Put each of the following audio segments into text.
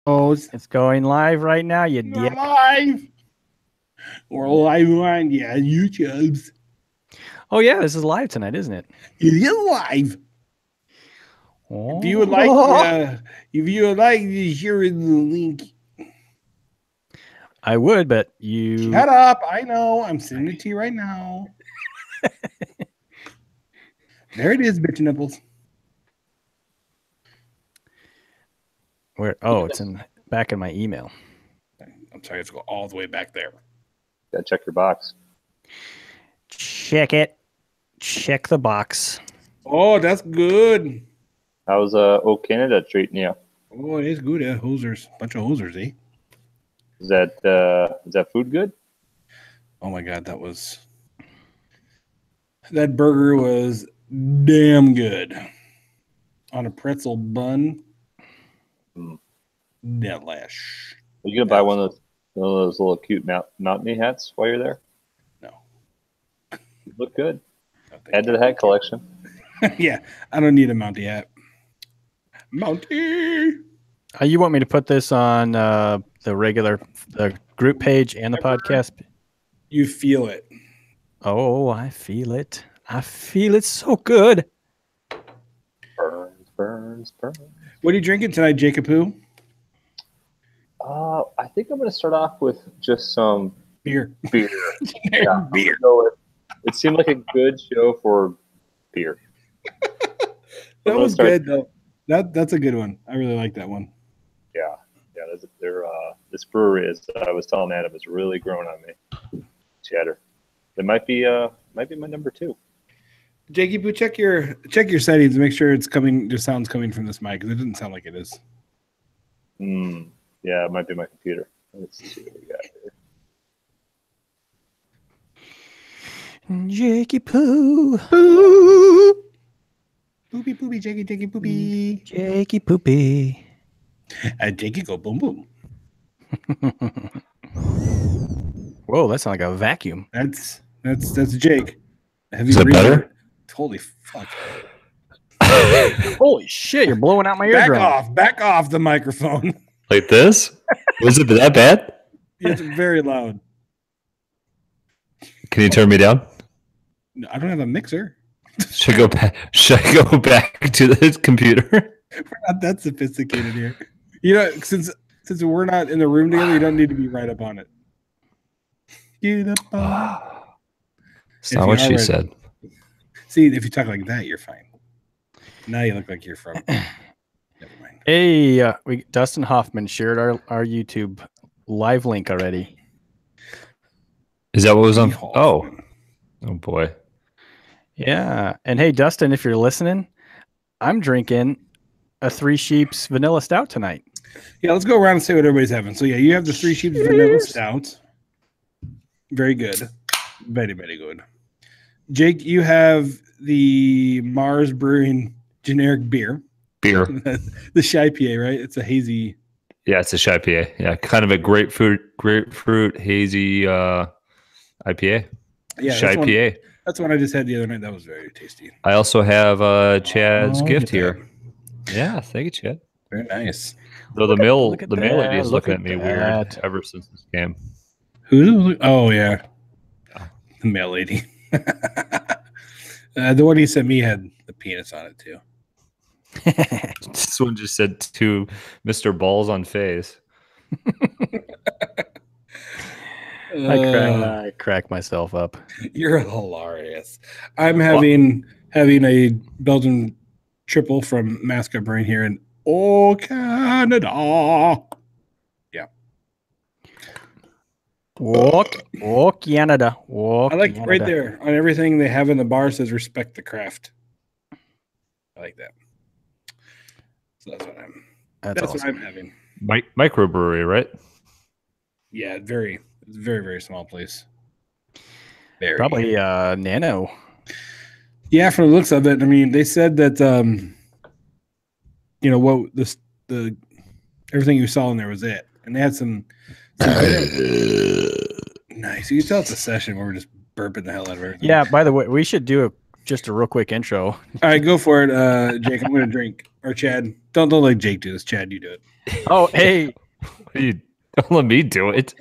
Oh, it's going live right now, you We're dick. live. We're live on YouTube's. Oh, yeah, this is live tonight, isn't it? It is live. If you would like, Oh, to share the link. I would, but you. Shut up. I know. I'm sending it to you right now. There it is, bitch nipples. Where? Oh, it's in back in my email. I'm sorry. Let's go all the way back there. Gotta check your box. Check it. Check the box. Oh, that's good. How's Canada treating you? Oh, it is good. Hosers. Bunch of hosers, eh? Is that food good? Oh my God, that burger was damn good. On a pretzel bun. Mm. Delish. Are you gonna buy one of those little cute mountain hats while you're there? No. You look good. Add to the hat collection. Yeah, I don't need a Mountie hat. Mountie. You want me to put this on the regular group page and the podcast? You feel it. Oh, I feel it. I feel it so good. Burns. What are you drinking tonight, Jacob? Who? I think I'm gonna start off with just some Beer. Yeah, Beer. It seemed like a good show for beer. That was good though. That's a good one. I really like that one. Yeah. This brewery, as I was telling Adam, is really growing on me. Chatter. It might be my number 2. Jacob, check your settings and make sure it's coming. Just sounds coming from this mic because it doesn't sound like it is. Yeah, it might be my computer. Let's see what we got here. Jakey poo. Poo. Poopy, poopy, Jakey, poopy. Jakey poopy. Jakey go boom, boom. Whoa, that sounds like a vacuum. That's Jake. Is that better? Holy fuck. Holy shit, you're blowing out my eardrum. Back off the microphone. Like this? Was it that bad? It's very loud. Can you turn me down? No, I don't have a mixer. Should I go back to the computer? We're not that sophisticated here. You know, since we're not in the room together, you don't need to be right up on it. Get up on. That's not what she said. See, if you talk like that, you're fine. Now you look like you're from. Never mind. Hey, Dustin Hoffman shared our YouTube live link already. Is that what was on? Oh boy. Yeah, and hey, Dustin, if you're listening, I'm drinking a Three Sheeps Vanilla Stout tonight. Yeah, let's go around and say what everybody's having. So yeah, you have the Three Sheeps Vanilla Stout. Very good. Very, very good. Jake, you have the Mars Brewing generic beer. The Shy PA, right? It's a hazy. Yeah, it's a Shy PA. Yeah, kind of a grapefruit hazy IPA. Yeah, Shy PA. That's one I just had the other night. That was very tasty. I also have Chad's gift here. Yeah, thank you, Chad. Very nice. Though the mail lady is looking at me that. weird ever since this came. Who? Oh yeah, the mail lady. The one he sent me had the penis on it too. This one just said to Mr. Balls on Face. I crack myself up. You're hilarious. I'm having a Belgian triple from Mascot Brain here in Canada. Yeah. Walk Canada. I like Canada. right there on everything they have in the bar says respect the craft. I like that. So that's what That's what awesome. I'm having. Microbrewery, right? Yeah, it's very, very small place. Very. Probably nano. Yeah, from the looks of it. I mean, they said that what the everything you saw in there was it. And they had some nice. You can tell it's a session where we're just burping the hell out of everything. Yeah, by the way, we should do just a real quick intro. All right, go for it, Jake. I'm going to drink. Or Chad. Don't let Jake do this. Chad, you do it. Oh, hey. You don't let me do it.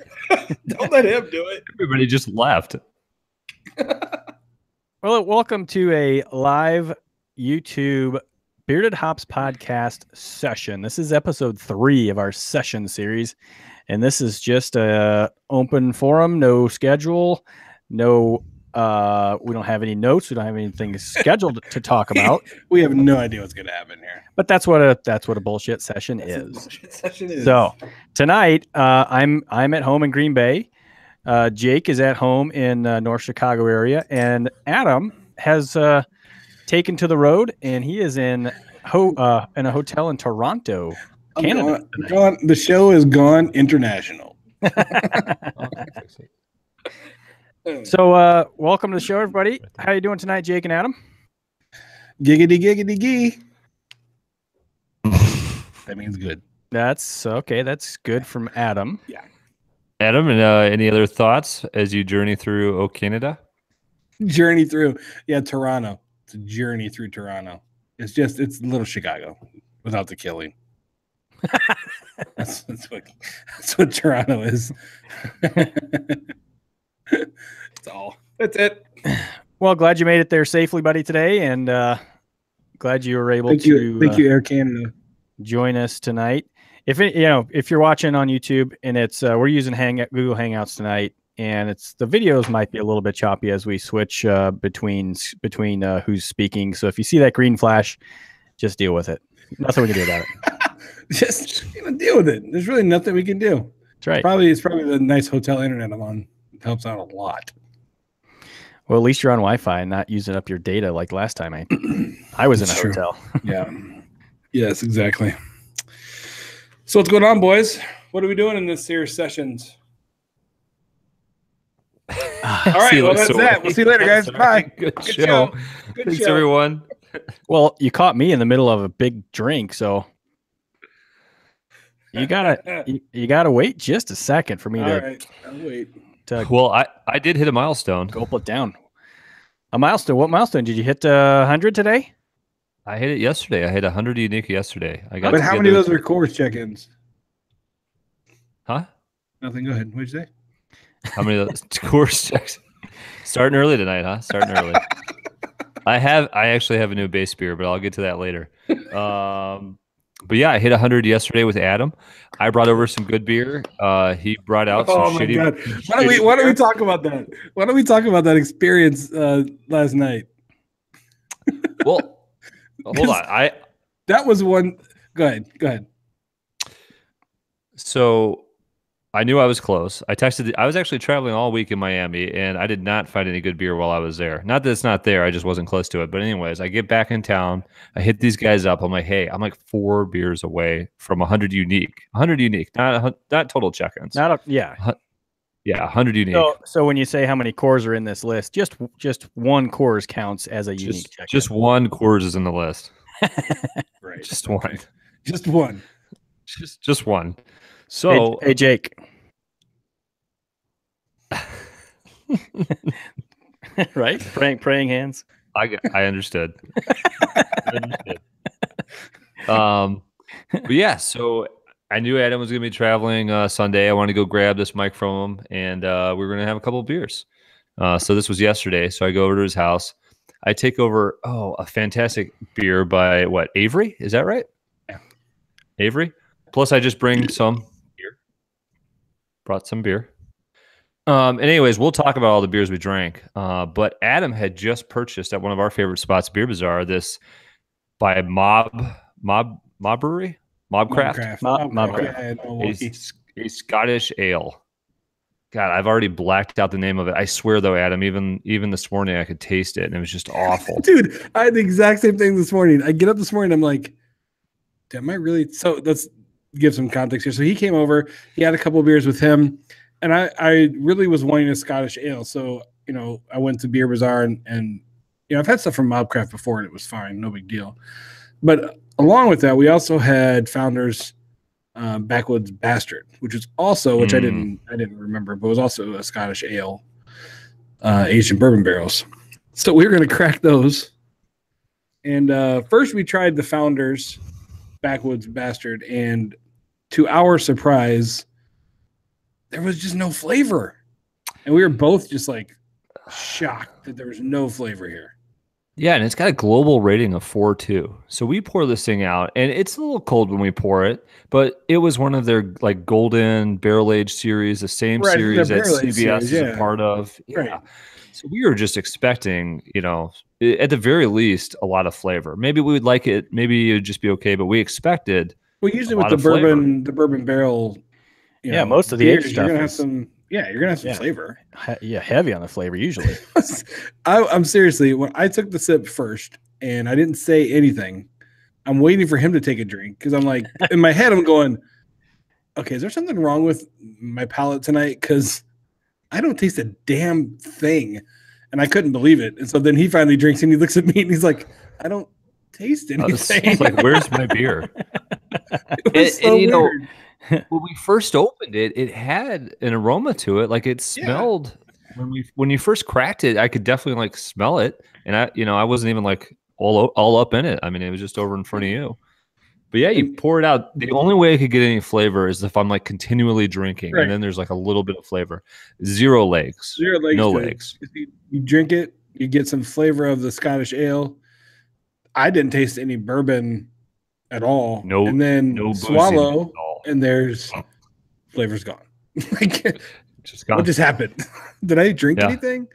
Don't let him do it. Everybody just left. Well, welcome to a live YouTube Bearded Hops podcast session. This is episode 3 of our session series, and this is just a open forum, no schedule, no. We don't have any notes. We don't have anything scheduled to talk about. We have no idea what's going to happen here. But that's what a bullshit session is. Bullshit session is. So tonight, I'm at home in Green Bay. Jake is at home in North Chicago area, and Adam has taken to the road, and he is in a hotel in Toronto, Canada. The show is gone international. So welcome to the show, everybody. How you doing tonight, Jake and Adam? Giggity giggity gee. That means good. That's okay. That's good from Adam. Yeah. Adam, and any other thoughts as you journey through Canada? Journey through. Yeah, Toronto. It's a journey through Toronto. It's little Chicago without the killing. that's what Toronto is. That's it. Well, glad you made it there safely, buddy, today, and glad you were able Thank you, Air Canada. Join us tonight. If you're watching on YouTube, and it's we're using Google Hangouts tonight, and the videos might be a little bit choppy as we switch between who's speaking. So if you see that green flash, just deal with it. Nothing we can do about it. Just deal with it. There's really nothing we can do. That's right. It's probably the nice hotel internet I'm on. It helps out a lot. Well, at least you're on Wi-Fi and not using up your data like last time I was in a hotel. Yeah. Yes, exactly. So what's going on, boys? What are we doing in this series sessions? All right, well, that's that. We'll see you later, guys. Bye. Good show. Thanks, everyone. Well, you caught me in the middle of a big drink, so you gotta wait just a second for me All to. right, I'll wait. Well, I did hit a milestone. Gulp it down. A milestone. What milestone did you hit? 100 today? I hit it yesterday. I hit 100 unique yesterday. But how many of those were course check-ins? Huh? Nothing. Go ahead. What'd you say? How many of those course checks? Starting early tonight, huh? Starting early. I actually have a new base beer, but I'll get to that later. But yeah, I hit 100 yesterday with Adam. I brought over some good beer. He brought out some shitty. God. Why don't we talk about that? Why don't we talk about that experience last night? Well, hold on. That was one. Go ahead. So I knew I was close. I texted. I was actually traveling all week in Miami, and I did not find any good beer while I was there. Not that it's not there. I just wasn't close to it. But anyways, I get back in town. I hit these guys up. I'm like, hey, I'm like 4 beers away from 100 unique. 100 unique, not total check-ins. Yeah, 100 unique. So when you say how many cores are in this list, just one cores counts as a unique check-in. Just one Coors is in the list. Right. Just one. Okay. Just one. Just one. So hey Jake. Right? Praying hands. I understood. But yeah, so I knew Adam was going to be traveling Sunday. I wanted to go grab this mic from him, and we were going to have a couple of beers. So this was yesterday. So I go over to his house. I take over a fantastic beer by Avery? Is that right? Yeah. Avery. Plus, I just bring some beer. Brought some beer. And anyways, we'll talk about all the beers we drank. But Adam had just purchased at one of our favorite spots, Beer Bazaar, this by Mobcraft. A Scottish ale. God, I've already blacked out the name of it. I swear, though, Adam, even this morning, I could taste it, and it was just awful. Dude, I had the exact same thing this morning. I get up this morning, I'm like, am I really? So let's give some context here. So he came over. He had a couple of beers with him, and I really was wanting a Scottish ale. So, I went to Beer Bazaar, and I've had stuff from Mobcraft before, and it was fine. No big deal. But along with that, we also had Founders Backwoods Bastard, which is also, which I didn't remember, but was also a Scottish ale aged in bourbon barrels. So we were going to crack those. And first we tried the Founders Backwoods Bastard. And to our surprise, there was just no flavor. And we were both just like shocked that there was no flavor here. Yeah, and it's got a global rating of 4.2. So we pour this thing out, and it's a little cold when we pour it, but it was one of their like golden barrel age series, the same series that CBS is a part of. Yeah. Right. So we were just expecting, at the very least, a lot of flavor. Maybe we would like it, maybe it would just be okay, but we expected. Well, usually with the bourbon barrel, most of the beers, aged stuff you're gonna have some. Yeah, you're gonna have some flavor. Heavy on the flavor usually. I'm seriously, when I took the sip first and I didn't say anything, I'm waiting for him to take a drink because I'm like, in my head, I'm going, okay, is there something wrong with my palate tonight? Because I don't taste a damn thing, and I couldn't believe it. And so then he finally drinks and he looks at me and he's like, I don't taste anything. It's like, where's my beer? It was so weird. When we first opened it, it had an aroma to it. Like it smelled when you first cracked it, I could definitely like smell it. And I wasn't even like all up in it. I mean, it was just over in front of you. But yeah, you pour it out. The only way I could get any flavor is if I'm like continually drinking, and then there's like a little bit of flavor. Zero legs. No legs. You drink it, you get some flavor of the Scottish ale. I didn't taste any bourbon at all. No, and then swallow, and there's flavor's gone. Like, just gone. What just happened? Did I drink anything?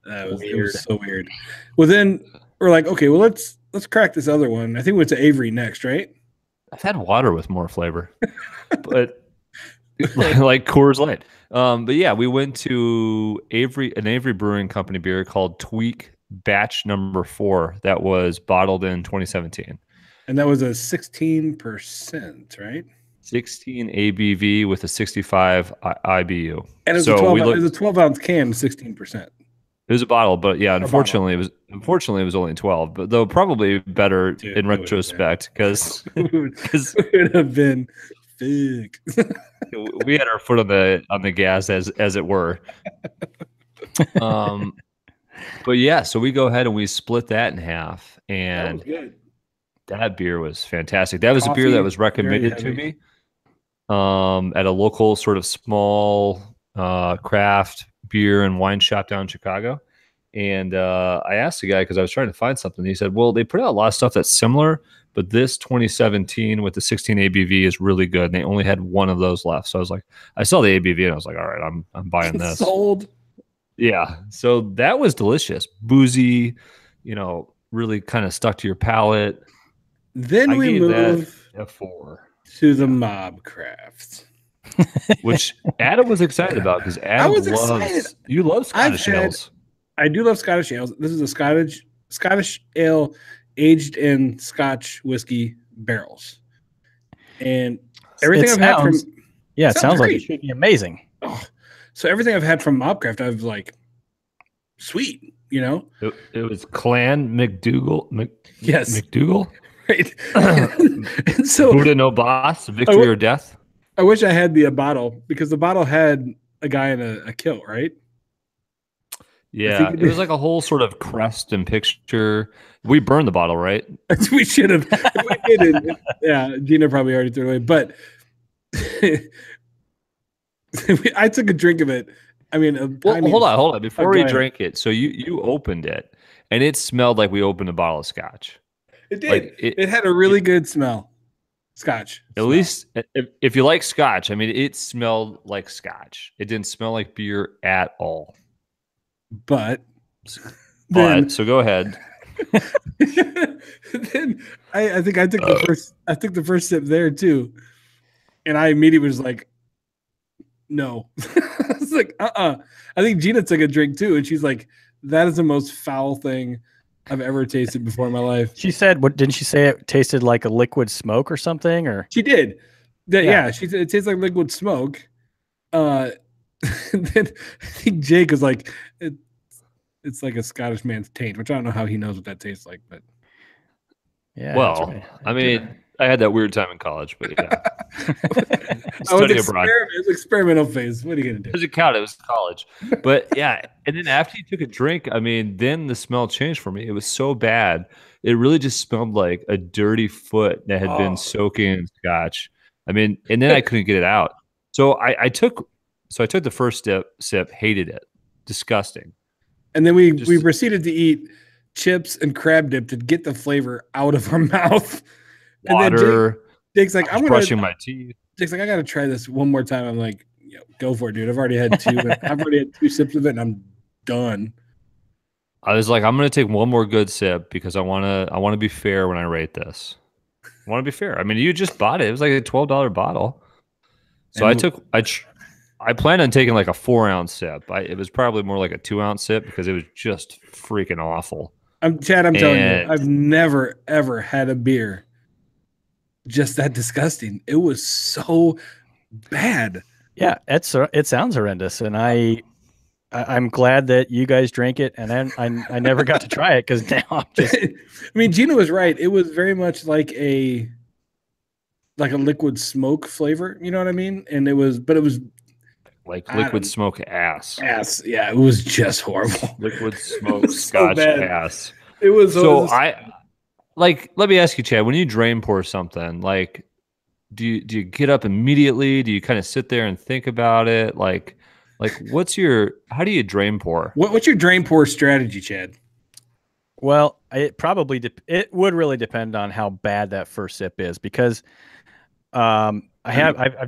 It was so weird. Well, then we're like, okay, well let's crack this other one. I think we went to Avery next, right? I've had water with more flavor, but like Coors Light. But yeah, we went to an Avery Brewing Company beer called Tweak Batch Number 4 that was bottled in 2017. And that was a 16%, right? 16 ABV with a 65 IBU. And it was a 12-ounce can, 16%. It was a bottle, but yeah, unfortunately, it was only 12. But though probably better in retrospect because it would have been big. We had our foot on the gas as it were. But yeah, so we go ahead and we split that in half, and that beer was fantastic. That was a beer that was recommended to me at a local sort of small craft beer and wine shop down in Chicago. And I asked the guy because I was trying to find something. He said, well, they put out a lot of stuff that's similar, but this 2017 with the 16 ABV is really good. And they only had one of those left. So I was like, I saw the ABV and I was like, all right, I'm buying this. Sold. Yeah. So that was delicious. Boozy, really kind of stuck to your palate. Then we move a 4 to the Mob Craft. Which Adam was excited about because Adam you love Scottish ales. I do love Scottish ales. This is a Scottish ale aged in Scotch whiskey barrels, and everything I've had from it sounds like it should be amazing. Oh, so everything I've had from Mobcraft, I've like sweet, It was Clan McDougal. Yes, McDougal. Right. And so Buddha no boss, victory or death. I wish I had the bottle because the bottle had a guy in a kilt, right? Yeah, it was like a whole sort of crest and picture. We burned the bottle, right? We should have. We didn't. Yeah, Gina probably already threw it away. But I took a drink of it. I mean, hold on. Before we drank it, so you opened it, and it smelled like we opened a bottle of scotch. It did. Like it had a really good smell. Scotch. At least if you like scotch, I mean, it smelled like scotch. It didn't smell like beer at all. But so go ahead. Then I think I took the first sip there too, and I immediately was like, no. I was like, I think Gina took a drink too, and she's like, that is the most foul thing I've ever tasted before in my life. She said, "What didn't she say? It tasted like a liquid smoke or something?" Or she did. She said it tastes like liquid smoke. And then I think Jake was like, "It's like a Scottish man's taint," which I don't know how he knows what that tastes like, but yeah. Well, right. I mean, I had that weird time in college, but yeah. study abroad. It was experimental phase. What are you gonna do? Doesn't count. It was college. But yeah, and then after you took a drink, I mean, then the smell changed for me. It was so bad. It really just smelled like a dirty foot that had been soaking in scotch. I mean, and then I couldn't get it out. So I took the first sip, hated it, disgusting. And then we proceeded to eat chips and crab dip to get the flavor out of our mouth. Water. And then Jake's like, I'm brushing my teeth. Jake's like, I gotta try this one more time. I'm like, go for it, dude. I've already had 2. I've already had 2 sips of it, and I'm done. I was like, I'm gonna take one more good sip because I wanna be fair when I rate this. I want to be fair. I mean, you just bought it. It was like a $12 bottle. So I planned on taking like a 4-ounce sip. It was probably more like a 2-ounce sip because it was just freaking awful. Chad, I'm telling you, I've never ever had a beer just that disgusting. It was so bad. Yeah, it sounds horrendous, and I'm glad that you guys drank it, and then I never got to try it because now I'm just. I mean, Gina was right. It was very much like a liquid smoke flavor. You know what I mean? And it was like liquid smoke ass. Ass, yeah, it was just horrible. Liquid smoke scotch ass. It was so. Let me ask you, Chad. When you drain pour something, like, do you get up immediately? Do you kind of sit there and think about it? Like, how do you drain pour? What's your drain pour strategy, Chad? Well, it would really depend on how bad that first sip is because I've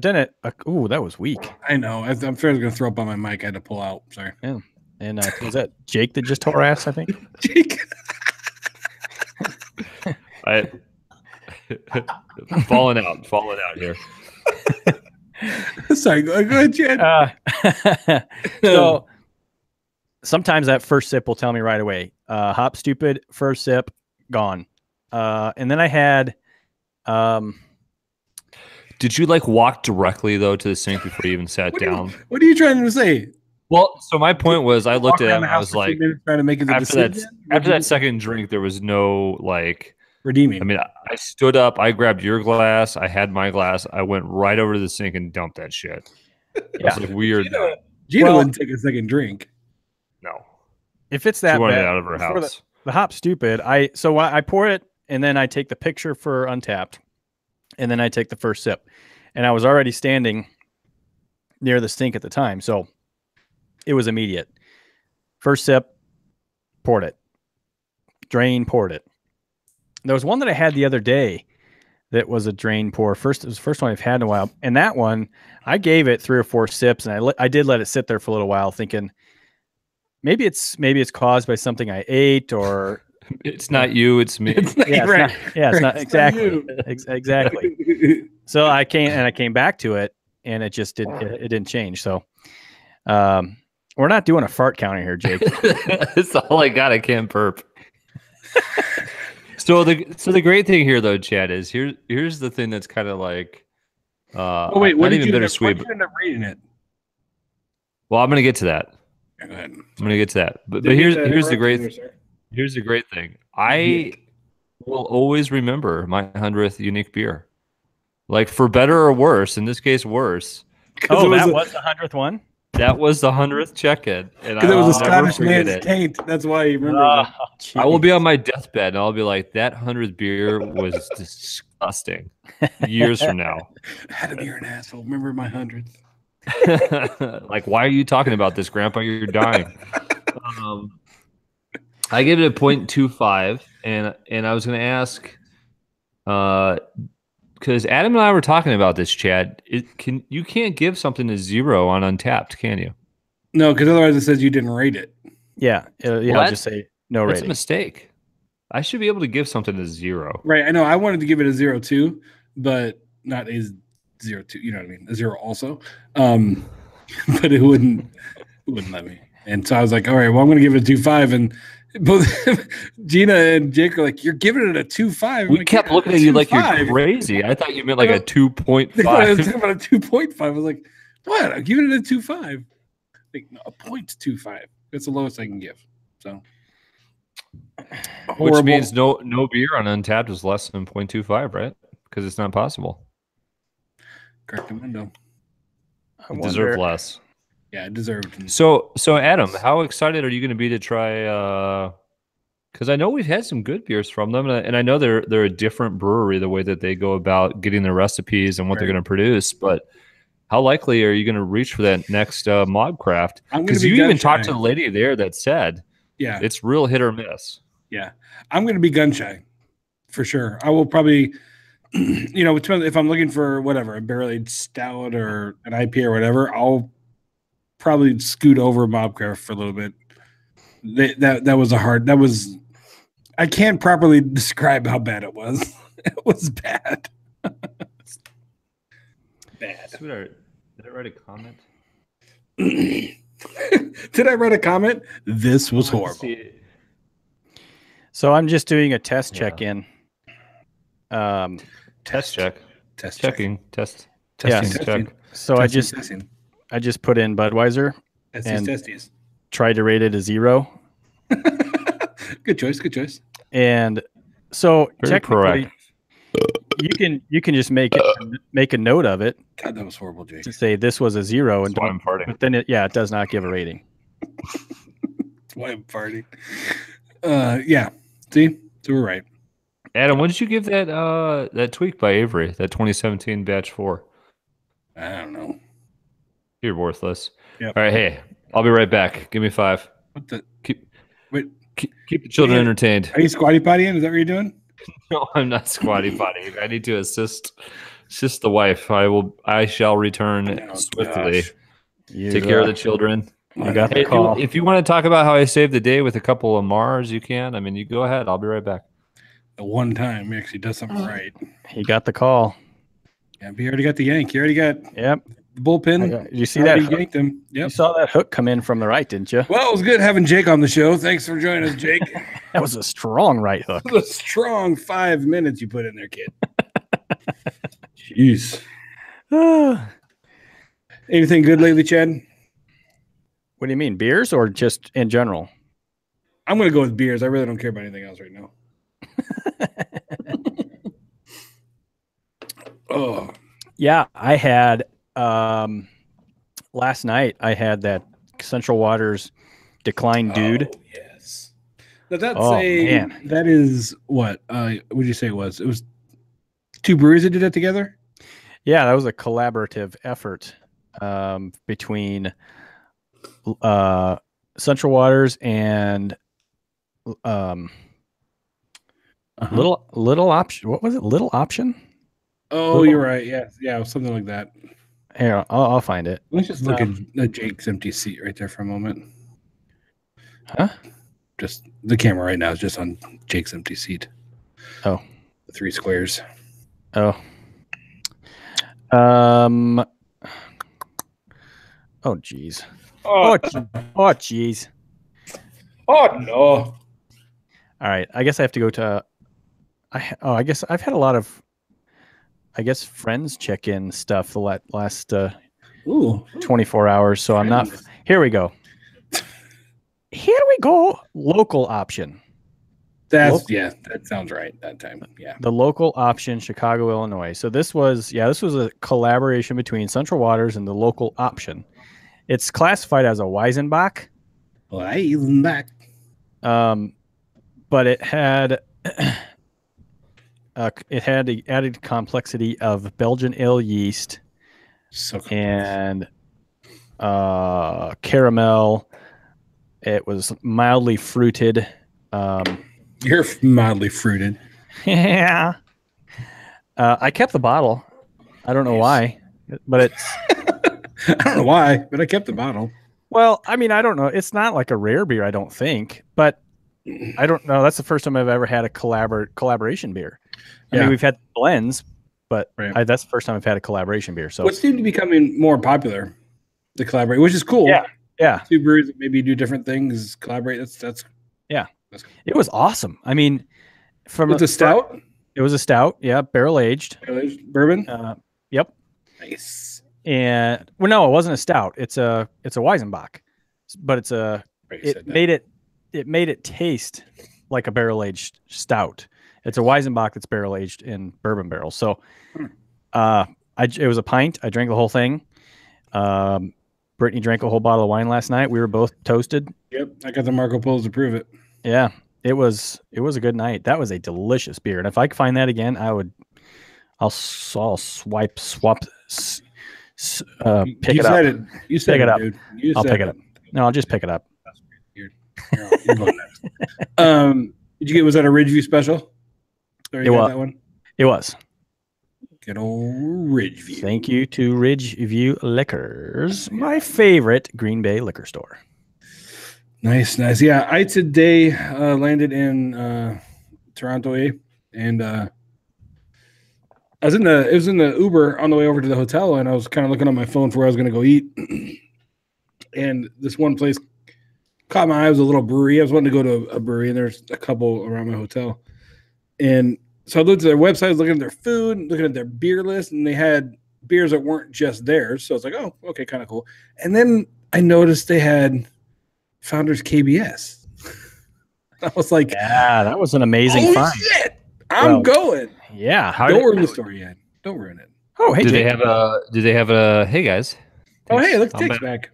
done it. Ooh, that was weak. I know. I'm afraid I was going to throw up on my mic. I had to pull out. Sorry. Yeah. And was that Jake that just tore ass, I think? Jake. Falling out here. Sorry, go ahead, Chad. So sometimes that first sip will tell me right away. Hop stupid, first sip, gone. And then I had. Did you walk directly though to the sink before you even sat down? What are you trying to say? Well, so my point was, I looked at him and I was like, trying to make it after that second drink, there was no redeeming. I mean, I stood up, I grabbed your glass, I had my glass, I went right over to the sink and dumped that shit. Yeah, it was weird. Gina wouldn't take a second drink. No, if it's that she wanted bad, it out of her house. The hop stupid. I pour it and then I take the picture for Untapped, and then I take the first sip, and I was already standing near the sink at the time, so it was immediate. First sip, poured it. Drain, poured it. There was one that I had the other day that was a drain pour. It was the first one I've had in a while. And that one, I gave it 3 or 4 sips, and I did let it sit there for a little while thinking maybe it's caused by something I ate, or it's not you, it's me. It's not, yeah, right. It's not exactly. Exactly. So I came back to it, and it just didn't change. So we're not doing a fart counter here, Jake. That's all I got. I can't burp. So the great thing here, though, Chad, is here's the thing that's kind of like, oh wait, what not did even you bittersweet. What did you end up rating it? Well, I'm gonna get to that. Go ahead. I'm gonna get to that. But here's the great thing. I will always remember my 100th unique beer, like for better or worse. In this case, worse. Oh, that was the 100th one. That was the 100th check-in, and because it was a Scottish man's taint. That's why you remember. I will be on my deathbed, and I'll be like, that 100th beer was disgusting. Years from now, I had to be an asshole. Remember my 100th. Like, why are you talking about this, Grandpa? You're dying. I gave it a 0.25, and I was going to ask, because Adam and I were talking about this, Chad. You can't give something a 0 on Untapped, can you? No, because otherwise it says you didn't rate it. Yeah, I'll just say no rating. That's a mistake. I should be able to give something a 0. Right, I know. I wanted to give it a 0 too, but not a 0 2. You know what I mean? A 0 also. But it wouldn't let me. And so I was like, all right, well, I'm going to give it a 2.5, and both Gina and Jake are like, you're giving it a 2.5. We kept looking at you like you're crazy. I thought you meant like a 2.5. I was talking about a 2.5. I was like, what? I'm giving it a 2.5. Like, no, a 0.25. That's the lowest I can give. So, which means no beer on Untapped is less than 0.25, right? Because it's not possible. Correct window. I You deserve wonder- less. Yeah, it deserved. So Adam, how excited are you going to be to try? Because I know we've had some good beers from them, and I know they're a different brewery the way that they go about getting their recipes and what they're Right. going to produce. But how likely are you going to reach for that next Mobcraft? I'm gonna Because be you even gun talked shy. to the lady there that said Yeah, it's real hit or miss. yeah. I'm going to be gun shy for sure. I will probably, if I'm looking for whatever, a barrel aged stout or an IPA or whatever, I'll probably scoot over Mobcraft for a little bit. That was I can't properly describe how bad it was. It was bad. Bad. Sweetheart, did I write a comment? Did I write a comment? This was horrible. So I'm just doing a test Yeah. check-in. Test check. Test check. Checking. Test. Yes. Testing check. So Testing. I just put in Budweiser, And- Testies. tried to rate it a 0. Good choice. And so Very technically you can just make a note of it God, that was horrible, Jake. to say this was a 0 and That's why don't, I'm farting. but then it does not give a rating. That's why I'm farting. Yeah. See? So we're right. Adam, what did you give that tweak by Avery, that 2017 batch 4? I don't know. You're worthless. Yep. All right, hey, I'll be right back. Give me 5. What the? Keep Wait, the children Yeah. entertained. are you squatty pottying? Is that what you're doing? No, I'm not squatty potty. I need to assist the wife. I shall return Oh, swiftly. gosh. Take care of the children. You got Hey, the call. if you want to talk about how I saved the day with a couple of Mars, you can. I mean, you go ahead. I'll be right back. The one time he actually does something right. He got the call. Yeah, but you already got the yank. You already got Yep. the bullpen. Did you see that? Already Hook? yanked him. You Yep. saw that hook come in from the right, didn't you? Well, it was good having Jake on the show. Thanks for joining us, Jake. That was a strong right hook. The strong 5 minutes you put in there, kid. Jeez. Anything good lately, Chad? What do you mean, beers or just in general? I'm going to go with beers. I really don't care about anything else right now. Oh, Yeah, I had last night. I had that Central Waters Decline Dude. Oh, yes. Now that's Oh, man. that is what? What did you say it was? It was 2 breweries that did that together? Yeah, that was a collaborative effort between Central Waters and Little Option. What was it? Little Option? Oh, you're right. Yeah, something like that. Here, I'll find it. Let's just look at Jake's empty seat right there for a moment. Huh? Just the camera right now is just on Jake's empty seat. Oh. The 3 squares. Oh. Oh, geez. Oh, geez. Oh no. All right. I guess I have to go to. I guess I've had a lot of. Friends check in stuff the last Ooh. 24 hours. So I'm not. Here we go. Local option. That sounds right that time. Yeah. The local option, Chicago, Illinois. So this was a collaboration between Central Waters and the local option. It's classified as a Weizenbach. Well, I'm back. But it had the added complexity of Belgian ale yeast So and caramel. It was mildly fruited. you're mildly fruited. Yeah. I kept the bottle. I don't know why, but it's. I don't know why, but I kept the bottle. Well, I mean, I don't know. It's not like a rare beer, I don't think, but I don't know. That's the first time I've ever had a collaboration beer. I mean, we've had blends, but Right. that's the first time I've had a collaboration beer. So What seemed to be becoming more popular, the collaborate, which is cool. yeah, 2 breweries that maybe do different things, collaborate. That's it was awesome. I mean, it's a stout, It was a stout. Yeah, barrel aged. bourbon. Yep. Nice. And well, no, it wasn't a stout. It's a Weizenbach, but it made it taste like a barrel aged stout. It's a Weizenbach that's barrel aged in bourbon barrels. So, it was a pint. I drank the whole thing. Brittany drank a whole bottle of wine last night. We were both toasted. Yep, I got the Marco Polos to prove it. Yeah, it was a good night. That was a delicious beer, and if I could find that again, I'll swap. Pick it up. You said Pick it up. dude. I'll pick it up. No, I'll just pick it up. You're going next. Did you get? Was that a Ridgeview special? Or you got that one? It was. Good old Ridgeview. Thank you to Ridgeview Liquors, my favorite Green Bay liquor store. Nice. Yeah, I today landed in Toronto, and I was in the Uber on the way over to the hotel, and I was kind of looking on my phone for where I was going to go eat. And this one place caught my eye. It was a little brewery. I was wanting to go to a brewery, and there's a couple around my hotel. And so I looked at their website, I was looking at their food, looking at their beer list, and they had beers that weren't just theirs. So I was like, oh, okay, kind of cool. And then I noticed they had Founders KBS. I was like, yeah, that was an amazing find. Shit, I'm going. Yeah. Don't ruin the story yet. Don't ruin it. Oh, hey, Do they have a hey guys? Oh, hey, look, Dick's back.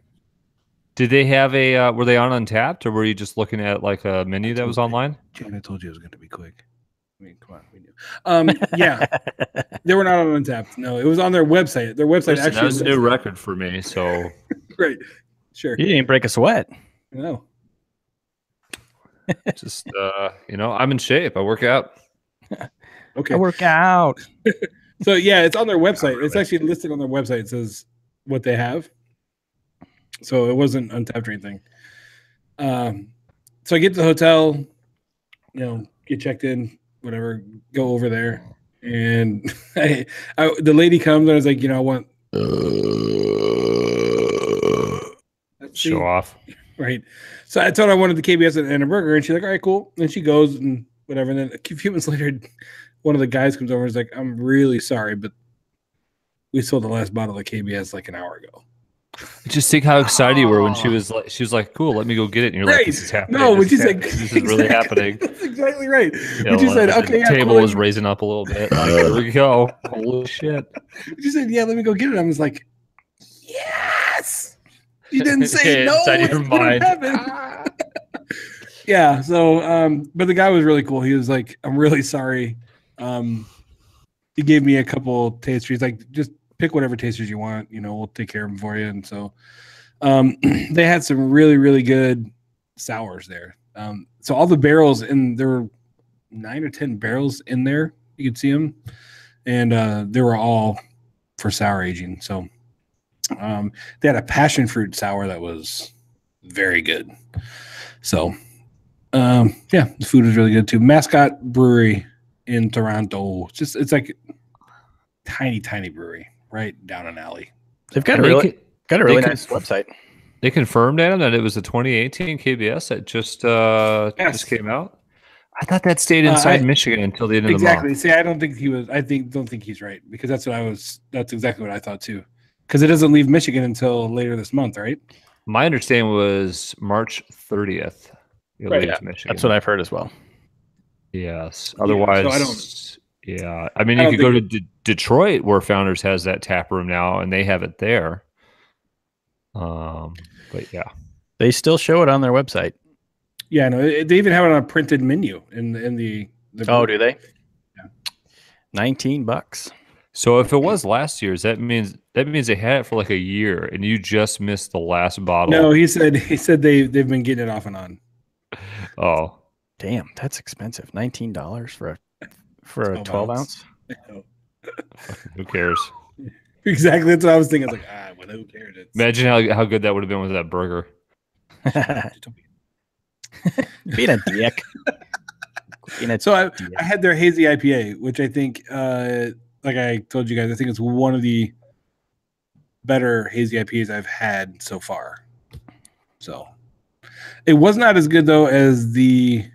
Did they have a were they on Untapped, or were you just looking at like a menu that was online? Jan, I told you it was going to be quick. I mean, come on, we knew. Yeah, they were not on Untapped. No, it was on their website. Their website Listen, actually that was a new record for me. So right, sure. You didn't break a sweat. No, just I'm in shape. I work out. okay. I work out. So yeah, it's on their website. It's actually listed on their website. It says what they have. So it wasn't Untapped or anything. So I get to the hotel, get checked in, whatever, go over there. And the lady comes and I was like, I want show off. Right. So I told her I wanted the KBS and a burger, and she's like, all right, cool. And she goes and whatever. And then a few minutes later, one of the guys comes over and is like, I'm really sorry, but we sold the last bottle of KBS like an hour ago. Just think how excited you were when she was like, cool, let me go get it. And you're like, this is happening. No, when she said, this is really happening. That's exactly right. When she said, okay, the table was raising up a little bit. Like, here we go. Holy shit. She said, yeah, let me go get it. I was like, yes. You didn't say no. Inside your mind. Yeah. So, but the guy was really cool. He was like, I'm really sorry. He gave me a couple tasters. He's like, just pick whatever tasters you want. We'll take care of them for you. And so they had some really, really good sours there. So all the barrels, and there were 9 or 10 barrels in there. You could see them. And they were all for sour aging. So they had a passion fruit sour that was very good. So, yeah, the food was really good too. Mascot Brewery in Toronto. It's like tiny brewery right down an alley. They've got a really nice website. They confirmed, Adam, that it was the 2018 KBS that just came out. I thought that stayed inside Michigan until the end of the month. Exactly. See, I don't think he was. Don't think he's right, because that's exactly what I thought too. Because it doesn't leave Michigan until later this month, right? My understanding was March 30th. It leaves Michigan. That's what I've heard as well. Yes. Otherwise, so I don't. Yeah, I mean, you could go to Detroit, where Founders has that tap room now, and they have it there. But yeah, they still show it on their website. Yeah, no, they even have it on a printed menu in the. Oh, do they? Yeah, $19. So if it was last year's, that means they had it for like a year, and you just missed the last bottle. No, he said they've been getting it off and on. Oh, damn, that's expensive. $19 for a 12 ounce. Who cares? Exactly, that's what I was thinking. I was like, well, who cares? Imagine how good that would have been with that burger. Being a dick. So I had their hazy IPA, which I think, like I told you guys, I think it's one of the better hazy IPAs I've had so far. So it was not as good though as I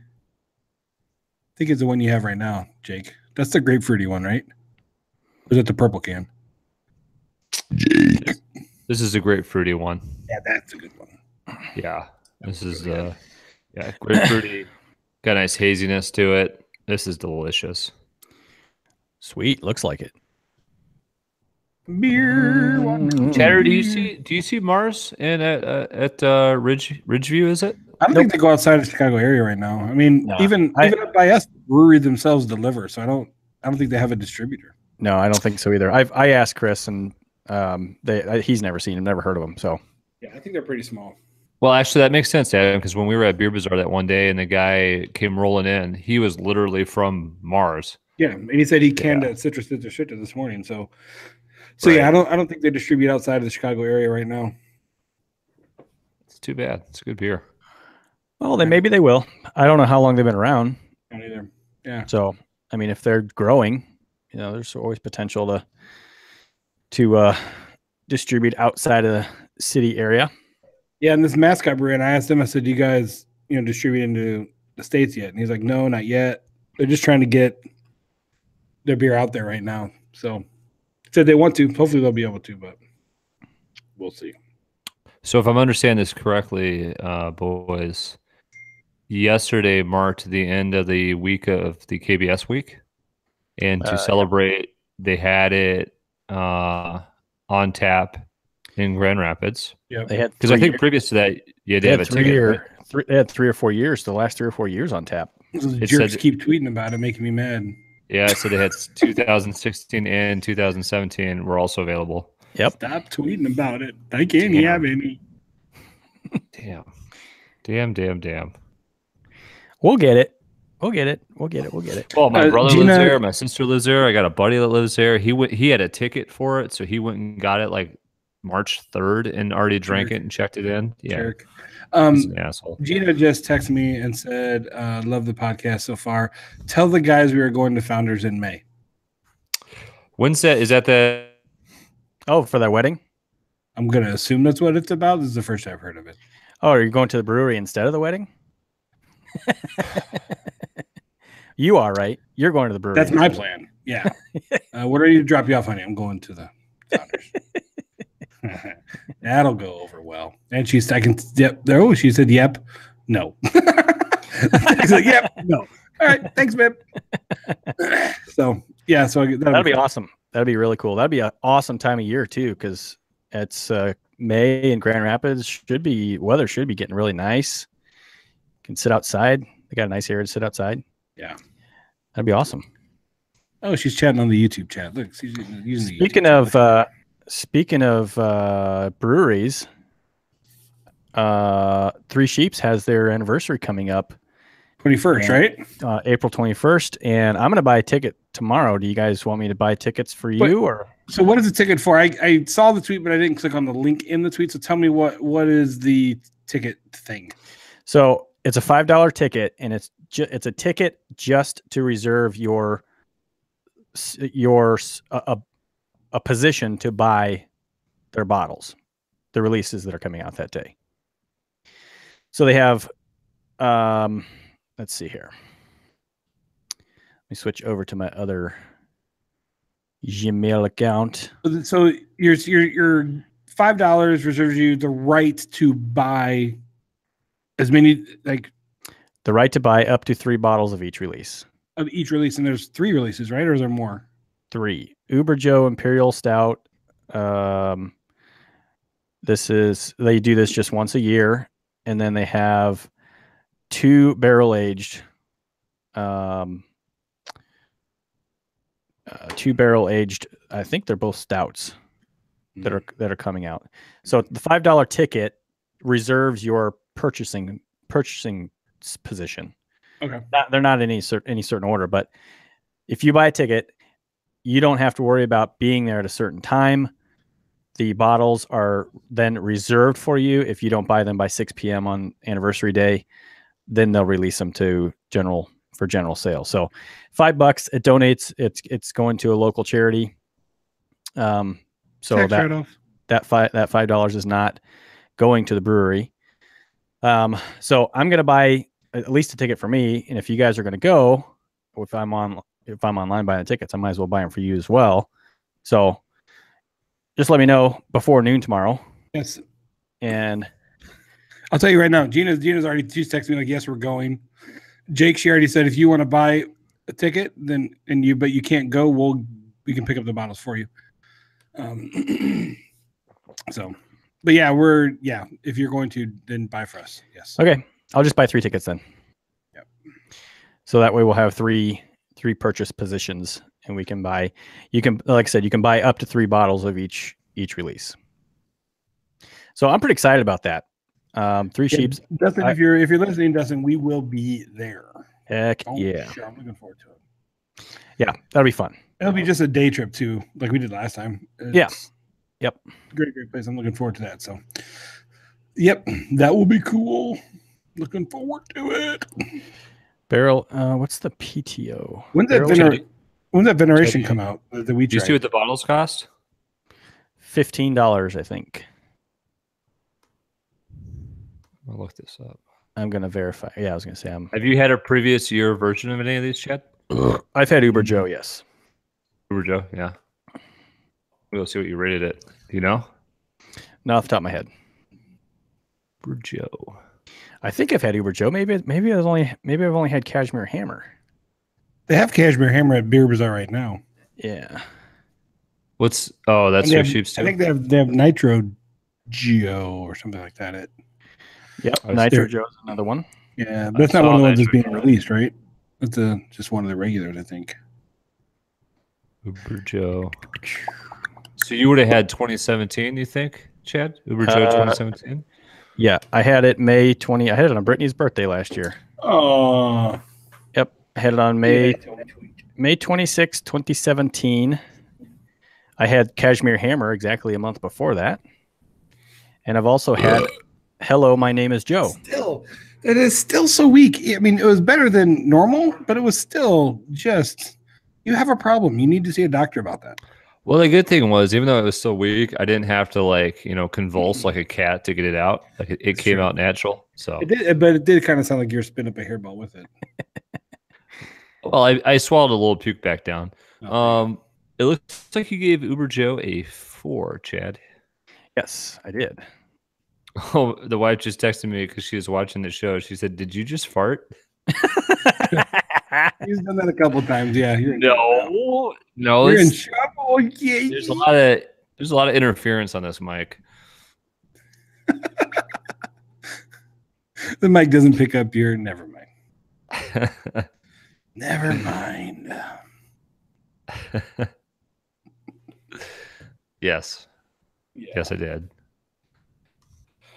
think it's the one you have right now, Jake. That's the grapefruity one, right? Or is it the purple can? Jake. This is a grapefruity one. Yeah, that's a good one. Yeah. This is grapefruity. Got a nice haziness to it. This is delicious. Sweet. Looks like it. Beer. Chatter, do you see Mars in at Ridgeview? Is it? I don't think they go outside the Chicago area right now. I mean, Nah. even up by us, the brewery themselves deliver. So I don't think they have a distributor. No, I don't think so either. I asked Chris, and he's never seen him, never heard of him. So Yeah, I think they're pretty small. Well, actually, that makes sense, Adam, because when we were at Beer Bazaar that one day and the guy came rolling in, he was literally from Mars. Yeah, and he said he canned a citrus this morning. So Right. yeah, I don't think they distribute outside of the Chicago area right now. It's too bad. It's a good beer. well, then maybe they will. I don't know how long they've been around. Not either. Yeah. So I mean, if they're growing, there's always potential to distribute outside of the city area. Yeah, and this mascot brewery, and I asked him, I said, "Do you guys, distribute into the States yet?" And he's like, "No, not yet. They're just trying to get their beer out there right now." So said they want to. Hopefully they'll be able to, but we'll see. So if I'm understanding this correctly, boys, yesterday marked the end of the week of the KBS week. And to celebrate, they had it on tap in Grand Rapids. Yeah, They had Because I think previous to that, they they have had a ticket. Right? they had 3 or 4 years, the last 3 or 4 years on tap. those It jerks said- keep tweeting about it, making me mad. Yeah, so they had 2016 and 2017 were also available. Yep. Stop tweeting about it. I can't have any. Damn. We'll get it. We'll get it. Well, my brother Gina- lives there. My sister lives there. I got a buddy that lives there. He had a ticket for it, so he went and got it like March 3rd and already drank it and checked it in. Yeah, Jerk. he's an asshole. Gina just texted me and said, "Love the podcast so far. Tell the guys we are going to Founders in May." When's that? Is that the? Oh, for their wedding? I'm gonna assume that's what it's about. This is the first I've heard of it. Oh, are you going to the brewery instead of the wedding? You are, right? You're going to the brewery. That's my plan. Yeah. What are you to drop you off, honey? I'm going to the Founders. That'll go over well. And she said, she said, yep, no. She's like, yep, no. All right, thanks, babe. So That'd be awesome. That'd be really cool. That'd be an awesome time of year too, because it's May in Grand Rapids. Weather should be getting really nice. You can sit outside. They got a nice area to sit outside. Yeah, that'd be awesome. Oh, she's chatting on the YouTube chat. Look, she's using the Speaking of breweries, Three Sheeps has their anniversary coming up. 21st, right? April 21st, and I'm going to buy a ticket tomorrow. Do you guys want me to buy tickets for you? Or so what is the ticket for? I saw the tweet, but I didn't click on the link in the tweet. So tell me what is the ticket thing? So it's a $5 ticket, and it's a ticket just to reserve your a position to buy their bottles, the releases that are coming out that day. So they have, let's see here. Let me switch over to my other Gmail account. So your $5 reserves you the right to buy as many, like the right to buy up to 3 bottles of each release. Of each release, and there's 3 releases, right? Or is there more? 3. Uber Joe Imperial Stout. They do this just once a year, and then they have 2 barrel aged, 2 barrel aged. I think they're both stouts that are coming out. So the $5 ticket reserves your purchasing position. Okay, they're not in any certain order, but if you buy a ticket, you don't have to worry about being there at a certain time. The bottles are then reserved for you. If you don't buy them by 6 p.m. on anniversary day, then they'll release them to general sale. So $5, it donates. It's going to a local charity. So that $5 is not going to the brewery. So I'm going to buy at least a ticket for me. And if you guys are going to go, if I'm online buying the tickets, I might as well buy them for you as well. So just let me know before noon tomorrow. Yes. And I'll tell you right now, Gina's already, she's texting me like, yes, we're going. Jake, she already said, if you want to buy a ticket, but you can't go, we can pick up the bottles for you. So, but yeah, if you're going to, then buy for us. Yes. Okay, I'll just buy 3 tickets then. Yep. So that way we'll have three purchase positions, and we can buy. You can, like I said, you can buy up to 3 bottles of each release. So I'm pretty excited about that. 3 Sheeps. Dustin, if you're listening, Dustin, we will be there. Heck Oh, yeah. Sure, I'm looking forward to it. Yeah, that'll be fun. It'll be just a day trip too, like we did last time. Yeah. Yep. Great place. I'm looking forward to that. So, yep, that will be cool. Looking forward to it. Barrel. What's the PTO? When's that veneration come out? The we Do you see what the bottles cost? $15, I think. I'll look this up. I'm gonna verify. Yeah, I was gonna say Have you had a previous year version of any of these, Chad? I've had Uber Joe. Yes. Uber Joe, yeah. We'll see what you rated it. Do you know? Not off the top of my head. Uber Joe. I think I've had Uber Joe. Maybe I've only had Cashmere Hammer. They have Cashmere Hammer at Beer Bazaar right now. Yeah. That's 3 Sheeps too. I think they have Nitro Geo or something like that. Yep. Nitro Joe's another one. Yeah, but that's not one of the ones that's being released, right? That's just one of the regulars, I think. Uber Joe. So you would have had 2017, you think, Chad? Uber Joe 2017? Yeah, I had it May 20. I had it on Brittany's birthday last year. Oh. Yep, I had it on May 26, 2017. I had Cashmere Hammer exactly a month before that. And I've also had Hello, My Name is Joe. It is still so weak. I mean, it was better than normal, but it was still just, you have a problem. You need to see a doctor about that. Well, the good thing was, even though it was so weak, I didn't have to convulse like a cat to get it out. Like it came out natural. So it did, but it did kind of sound like you're spinning up a hairball with it. Well, I swallowed a little puke back down. Okay. It looks like you gave Uber Joe a 4, Chad. Yes, I did. Oh, the wife just texted me because she was watching the show. She said, "Did you just fart?" He's done that a couple times. Yeah. No. You're in trouble. Yeah. There's a lot of interference on this mic. The mic doesn't pick up your. Never mind. Never mind. Yes. Yeah. Yes, I did.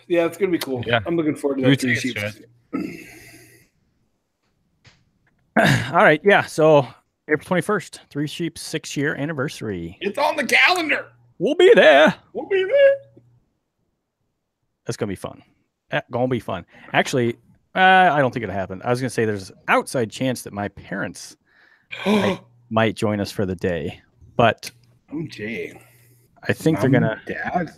Yeah, it's gonna be cool. Yeah. I'm looking forward to that. 3 Sheeps. All right, yeah. So April 21st, 3 Sheeps 6-year anniversary. It's on the calendar. We'll be there. We'll be there. That's gonna be fun. Gonna be fun. Actually, I don't think it'll happen. I was gonna say there's an outside chance that my parents might join us for the day, but Jay. I think they're gonna. Dad.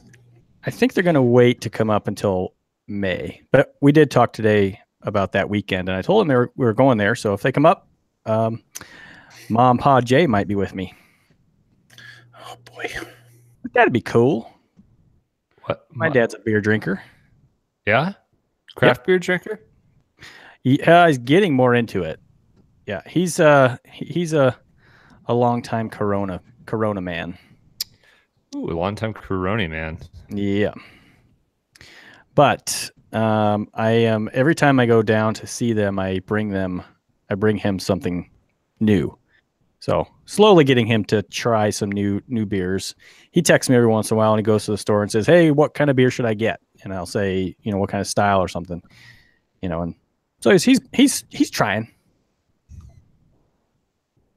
I think they're gonna wait to come up until May. But we did talk today about that weekend, and I told them we were going there. So if they come up, Mom, Pa, Jay might be with me. Oh boy, that'd be cool. What? My dad's a beer drinker. Yeah, craft beer drinker. He's getting more into it. Yeah, he's a longtime Corona man. Ooh, a long-time Corona man. Yeah. But I am every time I go down to see them, I bring him something new. So slowly getting him to try some new beers. He texts me every once in a while and he goes to the store and says, "Hey, what kind of beer should I get?" And I'll say, what kind of style or something. And so he's trying.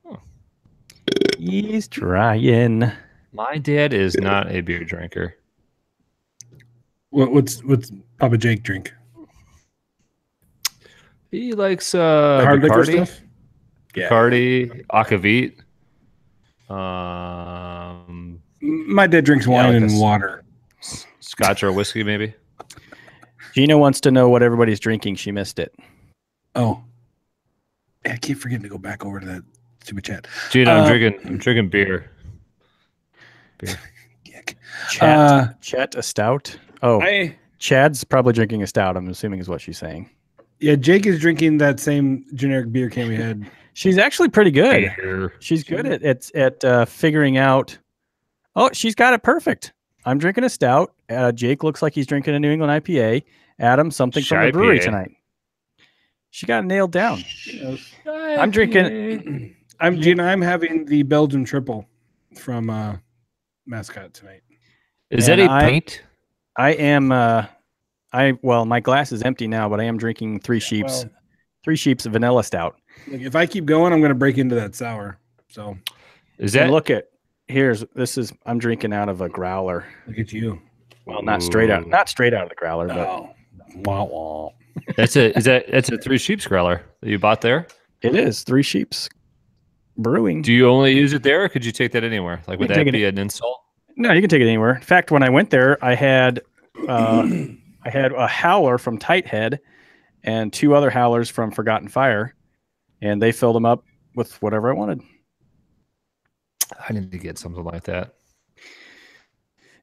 Oh. He's trying. My dad is not a beer drinker. What's Papa Jake drink? He likes Hard liquor stuff. Bacardi, Akavit. My dad drinks wine and water. Scotch or whiskey, maybe. Gina wants to know what everybody's drinking. She missed it. Oh, I keep forgetting to go back over to that stupid chat. Gina, I'm drinking beer. Chat a stout. Oh, Chad's probably drinking a stout. I'm assuming is what she's saying. Yeah, Jake is drinking that same generic beer can we had. She's actually pretty good. She's good at figuring out. Oh, she's got it perfect. I'm drinking a stout. Jake looks like he's drinking a New England IPA. Adam, something from the brewery IPA. tonight. She got it nailed down. Yes. I'm drinking. I'm having the Belgian triple from Mascot tonight. Is that And a pint? I am. Well, my glass is empty now, but I am drinking Three Sheeps vanilla stout. Like if I keep going, I'm going to break into that sour. So Is And that look at I'm drinking out of a growler. look at you. Well, not straight out of the growler, but Oh, wah, wah. that's a Three Sheeps growler that you bought there? it is Three Sheeps Brewing. Do you only use it there, or could you take that anywhere? Like, would You can that take be an insult? No, you can take it anywhere. In fact, when I went there, I had a howler from Tighthead and 2 other howlers from Forgotten Fire, and they filled them up with whatever I wanted. I need to get something like that.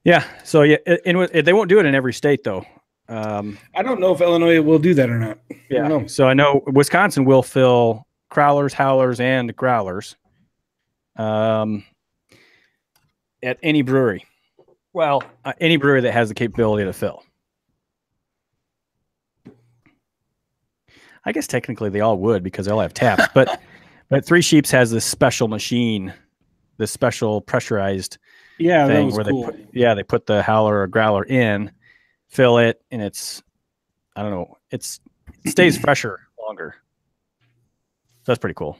Yeah. So yeah, they won't do it in every state though. I don't know if Illinois will do that or not. I don't know. So I know Wisconsin will fill crowlers, howlers, and growlers. At any brewery. Well, any brewery that has the capability to fill. I guess technically they all would because they all have taps, but Three Sheeps has this special machine, this special pressurized Yeah, that thing was where cool. they put the howler or growler in, fill it, and it stays fresher longer. So that's pretty cool.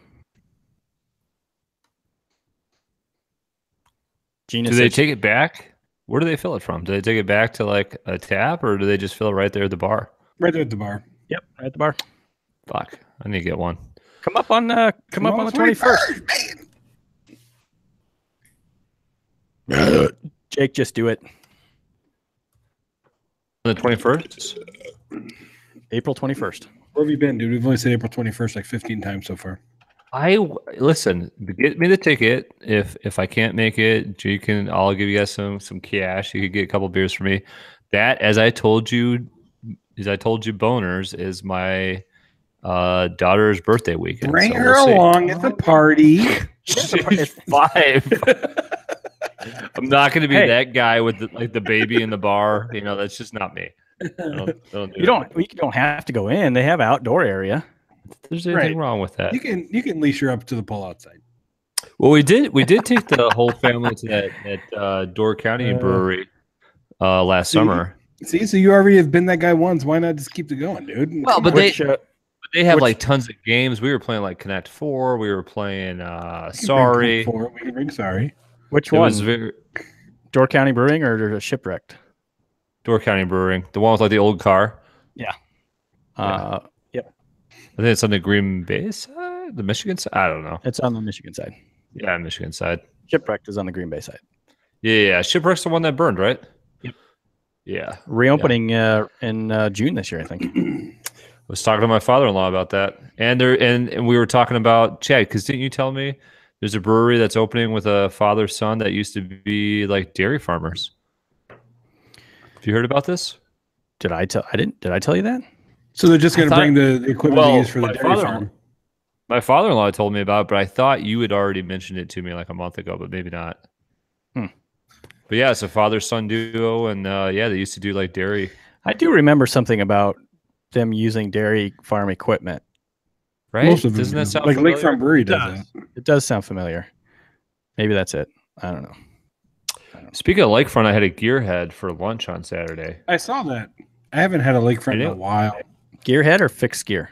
Gina Do they said take it back? Where do they fill it from? Do they take it back to like a tap, or do they just fill it right there at the bar? Right there at the bar. Yep, right at the bar. Fuck, I need to get one. Come up on the 21st. Jake, just do it. On the 21st? April 21st. Where have you been, dude? We've only said April 21st like 15 times so far. Listen. Get me the ticket. If I can't make it, I'll give you guys some cash. You could get a couple beers for me. That, as I told you, boners is my daughter's birthday weekend. Bring so her we'll see. along at the party. She's 5. I'm not going to be that guy with the baby in the bar. You know, that's just not me. I don't do You don't have to go in. They have an outdoor area. There's anything wrong with that. You can leash her up to the pull outside. Well, we did take the whole family to that Door County brewery last summer. See, so you already have been that guy once. Why not just keep it going, dude? Well, but they have like tons of games. We were playing like Connect 4. We were playing Sorry. We can bring Sorry. Which It one? was Door County Brewing or Shipwrecked? Door County Brewing, the one with like the old car. Yeah. Yep. I think it's on the Green Bay side, the Michigan side. I don't know. It's on the Michigan side. Yeah, Michigan side. Shipwrecked is on the Green Bay side. Yeah. Shipwreck's the one that burned, right? Yep. Yeah. Reopening in June this year, I think. I was talking to my father-in-law about that, and we were talking about Chad, because didn't you tell me there's a brewery that's opening with a father-son that used to be like dairy farmers? Have you heard about this? Did I tell you that? So they're just going to bring the equipment they use for the dairy farm. My father-in-law told me about it, but I thought you had already mentioned it to me like a month ago, but maybe not. But yeah, it's a father-son duo, and they used to do like dairy. I do remember something about them using dairy farm equipment. Right? Most of them Doesn't that sound like familiar? Lakefront Brewery does that. It does sound familiar. Maybe that's it. I don't know. Speaking of Lakefront, I had a gearhead for lunch on Saturday. I saw that. I haven't had a Lakefront in a while. Gearhead or fixed gear?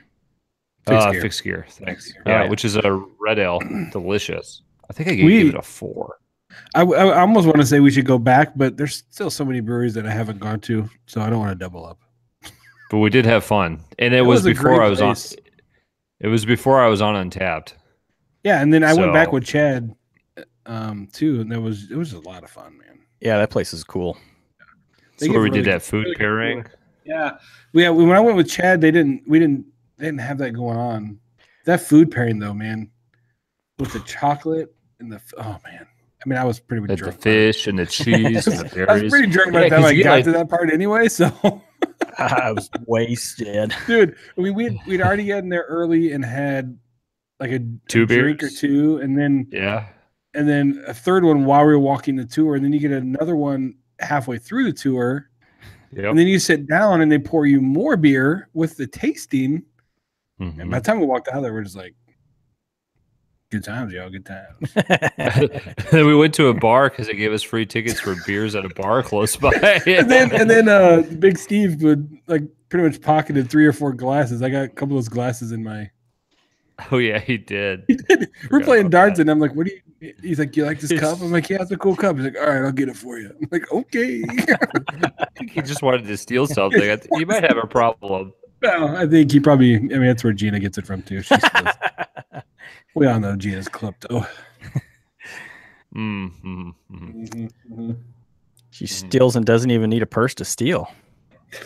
Fixed gear. Thanks. Yeah, right. which is a red ale. Delicious. I think I gave it a 4. I almost want to say we should go back, but there's still so many breweries that I haven't gone to, so I don't want to double up. But we did have fun, and it was before I was on. It was before I was on Untapped. Yeah, and then I went back with Chad, too, and it was a lot of fun, man. Yeah, that place is cool. That's where we did that food pairing. Yeah, when I went with Chad, they didn't have that going on. That food pairing though, man, with the chocolate and oh man. I mean, I was pretty much drunk. The fish and the cheese and the berries. I was pretty drunk by the time I got to that part anyway, so I was wasted. Dude, I mean, we'd already gotten there early and had like a drink or two, and then and then a third one while we were walking the tour, and then you get another one halfway through the tour, and then you sit down and they pour you more beer with the tasting. And by the time we walked out there, we're just like, good times, y'all, good times. Then we went to a bar because they gave us free tickets for beers at a bar close by. and then Big Steve would like pretty much pocketed 3 or 4 glasses. I got a couple of those glasses in my. Oh yeah, he did. We're playing darts, and I'm like, "What do you?" He's like, "You like this cup?" I'm like, "Yeah, it's a cool cup." He's like, "All right, I'll get it for you." I'm like, "Okay." I think he just wanted to steal something. He might have a problem. Well, I think he probably. I mean, that's where Gina gets it from too. She says, we all know Gina's klepto. She steals and doesn't even need a purse to steal.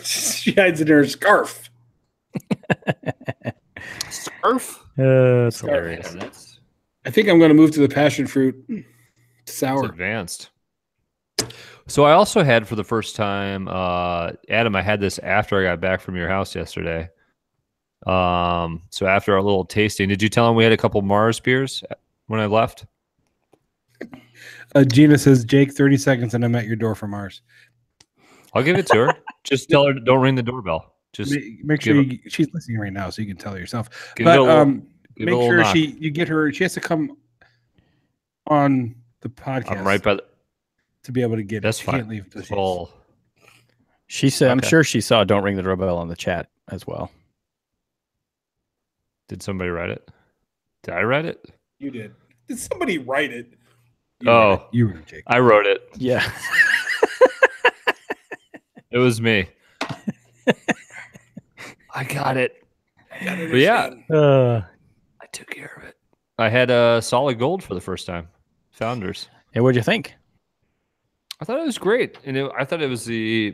She hides it in her scarf. Scarf? That's hilarious. I think I'm going to move to the passion fruit sour. It's advanced. So I also had for the first time, Adam, I had this after I got back from your house yesterday. So after our little tasting, did you tell him we had a couple Mars beers when I left? Gina says, Jake, 30 seconds and I'm at your door for Mars. I'll give it to her. Just tell her, don't ring the doorbell. Just make sure she's listening right now, so you can tell her yourself. Make sure you get her. She has to come on the podcast. I'm right by to be able to get That's it. She fine. can't leave. She said, okay. I'm sure she saw "Don't ring the doorbell" on the chat as well. Did somebody write it? Did I write it? You did. Did somebody write it? You wrote it, Jake. I wrote it. Yeah. It was me. I got it. But yeah, I took care of it. I had a solid gold for the first time. Founders. And what'd you think? I thought it was great. And I thought it was the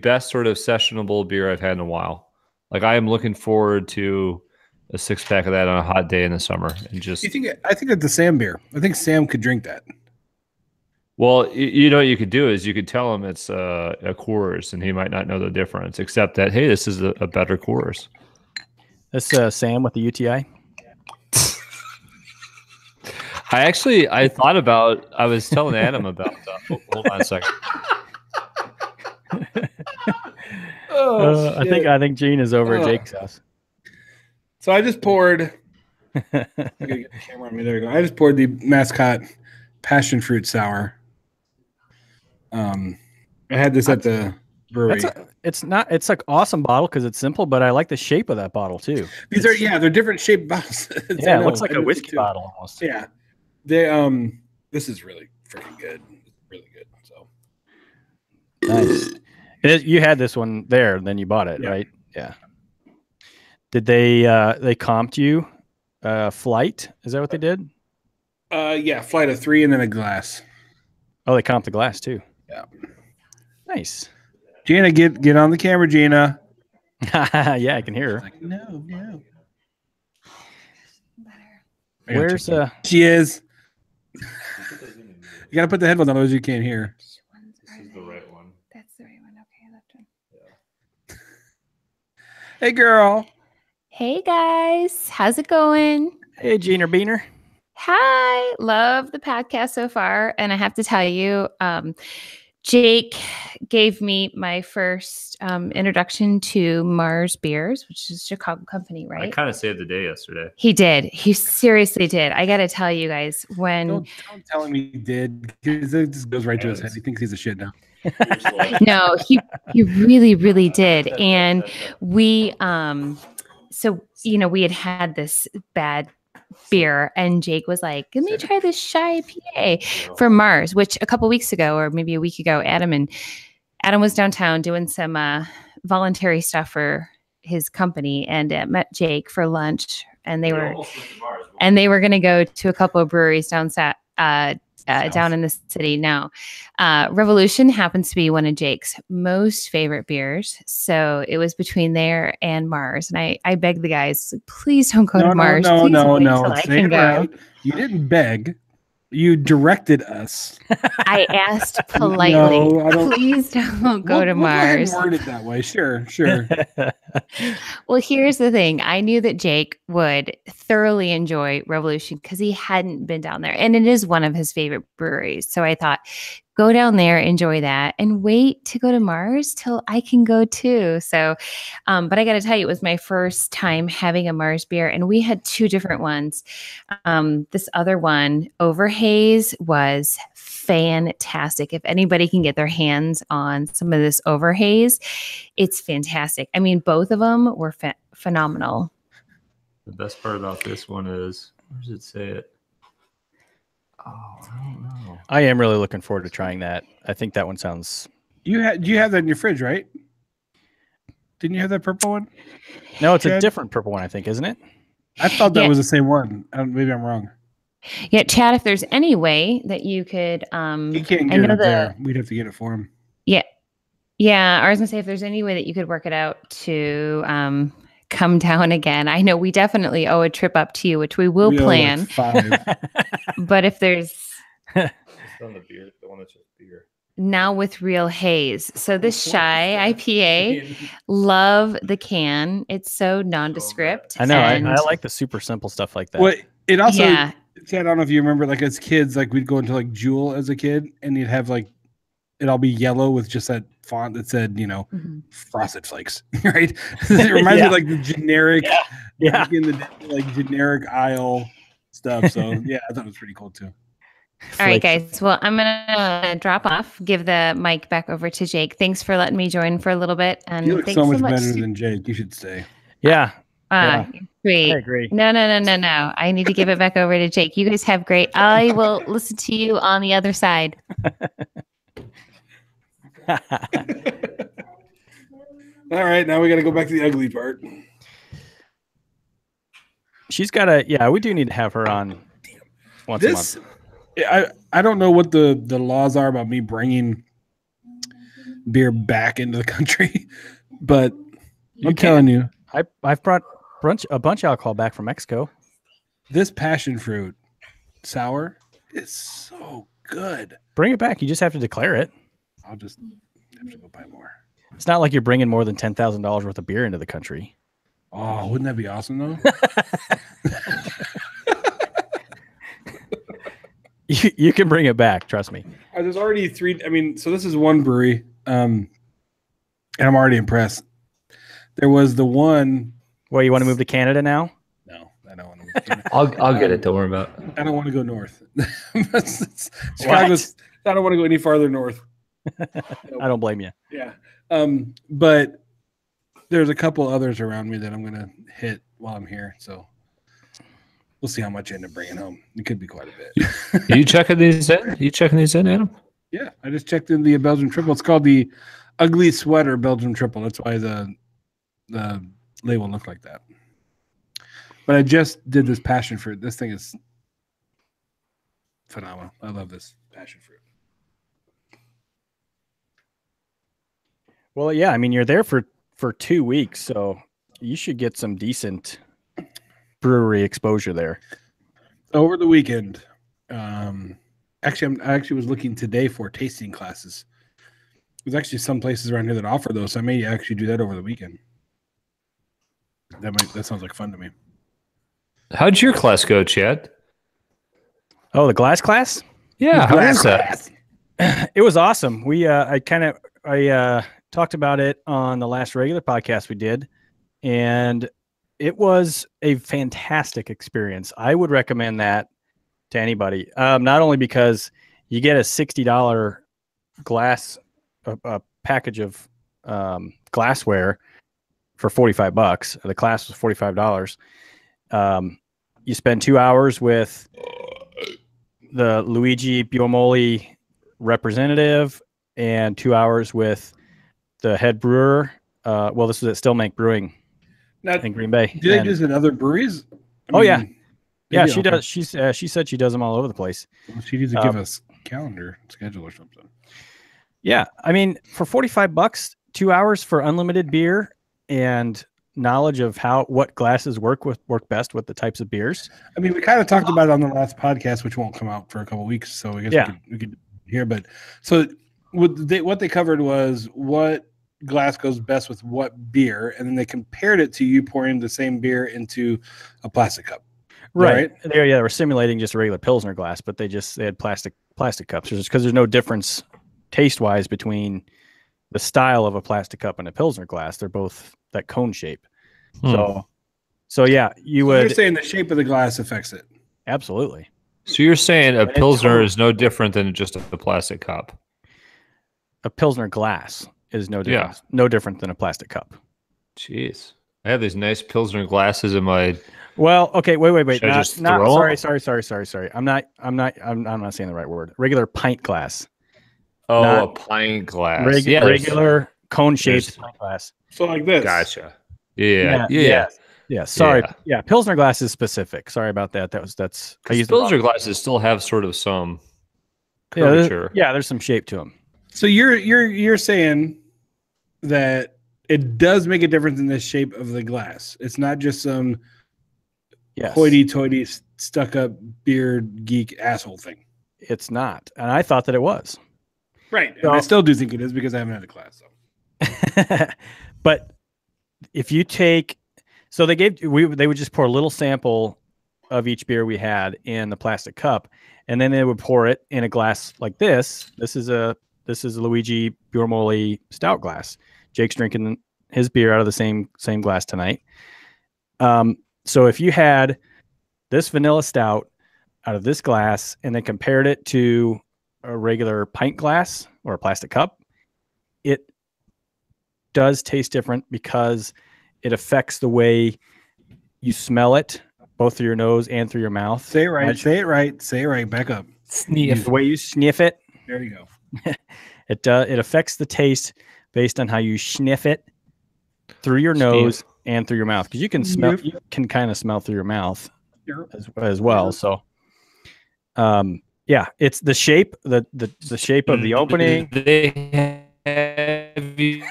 best sort of sessionable beer I've had in a while. Like I am looking forward to a 6-pack of that on a hot day in the summer. And just I think it's the Sam beer. I think Sam could drink that. Well, you know what you could do is you could tell him it's a Coors, and he might not know the difference, except that, hey, this is a better Coors. This Sam with the UTI? I was telling Adam about hold on a second. I think Gene is over at Jake's house. So I just poured. I gotta get the camera on me. There we go. I just poured the Mascot passion fruit sour. I had this at the brewery. It's like awesome bottle because it's simple, but I like the shape of that bottle too. They're different shaped bottles. Yeah, it looks like a whiskey bottle almost. Yeah, they this is really freaking good. Really good. So nice. You had this one there, then you bought it, right? Yeah. Did they comped you flight? Is that what they did? Yeah, flight of 3 and then a glass. Oh, they comped the glass too. Yeah. Nice. Gina, get on the camera, Gina. Yeah, I can hear her. Like, no. Where's She is. You gotta put the headphones on, otherwise you can't hear. This is the right one. That's the right one. Okay, left one. Yeah. Hey, girl. Hey guys, how's it going? Hey, Gina Beaner. Hi, love the podcast so far, and I have to tell you, Jake gave me my first introduction to Mars Beers, which is a Chicago company, right? I kind of saved the day yesterday. He did. He seriously did. I got to tell you guys, Don't tell him he did, because it just goes right to his head. He thinks he's a shit now. No, he really, really did. And we, so, we had this bad beer, and Jake was like, let me try this shy IPA from Mars, which a couple weeks ago, or maybe a week ago, Adam was downtown doing some voluntary stuff for his company, and met Jake for lunch, and they were going to go to a couple of breweries down in the city. Now, Revolution happens to be one of Jake's most favorite beers. So it was between there and Mars. And I begged the guys, please don't go to Mars. No. Say it right. You didn't beg. You directed us. I asked politely, please don't go to Mars. We'll word it that way. Sure. Well, here's the thing. I knew that Jake would thoroughly enjoy Revolution because he hadn't been down there. And it is one of his favorite breweries. So I thought, go down there, enjoy that, and wait to go to Mars till I can go too. So, but I got to tell you, it was my first time having a Mars beer, and we had two different ones. This other one, Overhaze, was fantastic. If anybody can get their hands on some of this Overhaze, it's fantastic. I mean, both of them were phenomenal. The best part about this one is, where does it say it? Oh, I don't know. I am really looking forward to trying that. I think that one sounds. You have that in your fridge, right? Didn't you have that purple one? No, it's a Chad? different purple one, I think, isn't it? I thought that was the same one. Maybe I'm wrong. Yeah, Chad, if there's any way that you could, He can't get it up there. We'd have to get it for him. Yeah, I was gonna say if there's any way that you could work it out to come down again. I know we definitely owe a trip up to you, which we will plan. Like 5. But if there's It's on the beer, the one that's just beer. now with real haze. So this Shy IPA, love the can. It's so nondescript. I know. and- I like the super simple stuff like that. Well, it also. Yeah. Chad, I don't know if you remember, like as kids, like we'd go into like Jewel as a kid, and you'd have like it'd all be yellow with just that font that said, Mhm. Frosted Flakes, right? It reminds me of like the generic, Yeah. back in the day, like generic aisle stuff. So yeah, I thought it was pretty cool too. All right, guys. Well, I'm gonna drop off. Give the mic back over to Jake. Thanks for letting me join for a little bit. And You look thanks so much much. better than Jake. You should stay. Yeah. Yeah. Great. I agree. No. I need to give it back over to Jake. You guys have great. I will listen to you on the other side. All right, now we got to go back to the ugly part. She's got a. Yeah, we do need to have her on once a month. I don't know what the laws are about me bringing beer back into the country, but I'm telling you, I've brought a bunch of alcohol back from Mexico. this passion fruit sour is so good. Bring it back. You just have to declare it. I'll just have to go buy more. It's not like you're bringing more than $10,000 worth of beer into the country. Oh, wouldn't that be awesome though? You can bring it back. Trust me. There's already 3. I mean, so this is one brewery, and I'm already impressed. There was the one. Well, you want to move to Canada now? No, I don't want to move to Canada. I'll get it. Don't worry about it. I don't want to go north. Chicago's. I don't want to go any farther north. I don't blame you. Yeah. But there's a couple others around me that I'm going to hit while I'm here. So we'll see how much I end up bringing home. It could be quite a bit. Are you checking these in? Adam? Yeah. I just checked in the Belgian triple. It's called the Ugly Sweater Belgian triple. That's why the label looked like that. But I just did this passion fruit. This thing is phenomenal. I love this passion fruit. Well, yeah. I mean, you're there for 2 weeks, so you should get some decent brewery exposure there. Over the weekend, I actually was looking today for tasting classes. There's actually some places around here that offer those, so I may actually do that over the weekend. That sounds like fun to me. How'd your class go, Chad? Oh, the glass class? Yeah, how was that? It was awesome. I talked about it on the last regular podcast we did, and it was a fantastic experience. I would recommend that to anybody. Not only because you get a $60 glass, a package of glassware for $45. The class was $45. You spend 2 hours with the Luigi Biomoli representative and 2 hours with the head brewer. This was at Still Make Brewing in Green Bay. Do they do it at other breweries? Yeah, she does. She said she does them all over the place. Well, she needs to give us calendar schedule or something. Yeah, I mean, for $45, 2 hours for unlimited beer and knowledge of what glasses work best with the types of beers. I mean, we kind of talked about it on the last podcast, which won't come out for a couple of weeks, so I guess we could hear. But so what they covered was what glass goes best with what beer, and then they compared it to you pouring the same beer into a plastic cup. Right. They were simulating just a regular Pilsner glass, but they had plastic cups just because there's no difference taste wise between the style of a plastic cup and a Pilsner glass. They're both that cone shape. So yeah, you're saying the shape of the glass affects it. Absolutely. So you're saying a Pilsner is no different than just a plastic cup? A Pilsner glass is no different than a plastic cup. Jeez. I have these nice Pilsner glasses in my... Well, okay, wait. Should I just Sorry. I'm not saying the right word. Regular pint glass. Oh, a pint glass. Regular cone-shaped pint glass. So like this. Gotcha. Yeah. Sorry. Yeah, Pilsner glass is specific. Sorry about that. That's Pilsner glasses still have sort of some curvature. Yeah, there's some shape to them. So you're saying that it does make a difference in the shape of the glass. It's not just some hoity-toity, stuck-up beard geek asshole thing. It's not, and I thought that it was. Right, and I still do think it is because I haven't had a class. So. But if you take, so they would just pour a little sample of each beer we had in the plastic cup, and then they would pour it in a glass like this. This is a Luigi Biormoli stout glass. Jake's drinking his beer out of the same glass tonight. So if you had this vanilla stout out of this glass and then compared it to a regular pint glass or a plastic cup, it does taste different because it affects the way you smell it, both through your nose and through your mouth. Say it right. Back up. Sniff. The way you sniff it. There you go. It affects the taste based on how you sniff it through your nose and through your mouth, because you can smell. You can kind of smell through your mouth as well. So, yeah, it's the shape, the shape of the opening. They have you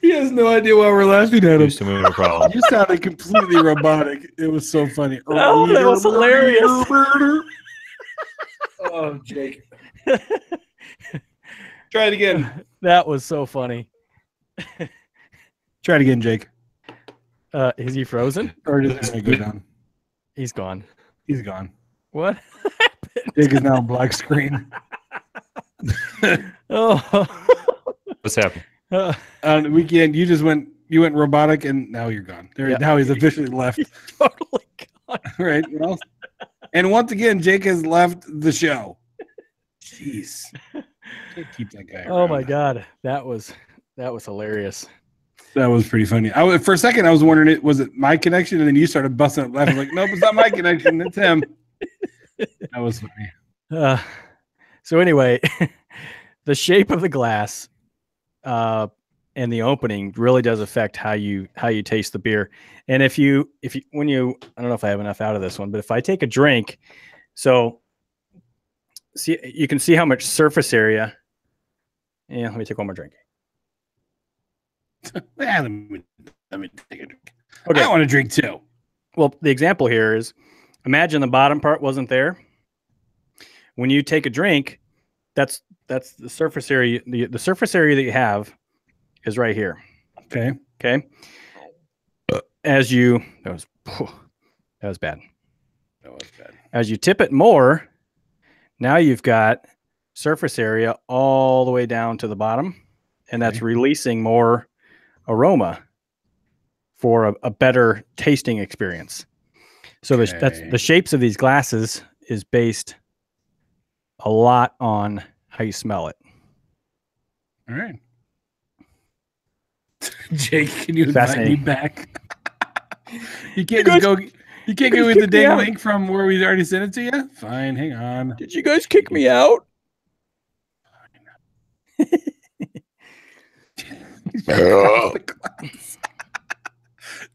He has no idea why we're laughing at him. No problem. You sounded completely robotic. It was so funny. Oh, that was hilarious. Oh, Jake. Try it again. That was so funny. Try it again, Jake. Is he frozen? Or does it go down? He's gone. He's gone. What? Jake is now on black screen. Oh. What's happening? On the weekend, you went robotic, and now you're gone. Now he's officially left. He's totally gone. Right. Well, and once again, Jake has left the show. Jeez. Can't keep that guy around. Oh my God, that was hilarious. That was pretty funny. For a second, I was wondering, was it my connection? And then you started busting up laughing. Like, nope, it's not my connection. It's him. That was funny. So anyway, the shape of the glass and the opening really does affect how you taste the beer. And if you I don't know if I have enough out of this one, but if I take a drink, so see, you can see how much surface area. Yeah, let me take one more drink. Let me take a drink. Okay. I want to drink too. Well, the example here is, imagine the bottom part wasn't there. When you take a drink, that's the surface area. The surface area that you have is right here. Okay. Okay. That was bad. As you tip it more, now you've got surface area all the way down to the bottom, and that's releasing more aroma for a better tasting experience. So the shapes of these glasses is based a lot on how you smell it. All right. Jake, can you invite me back? You can't go with the dang link from where we already sent it to you? Fine, hang on. Did you guys kick me out?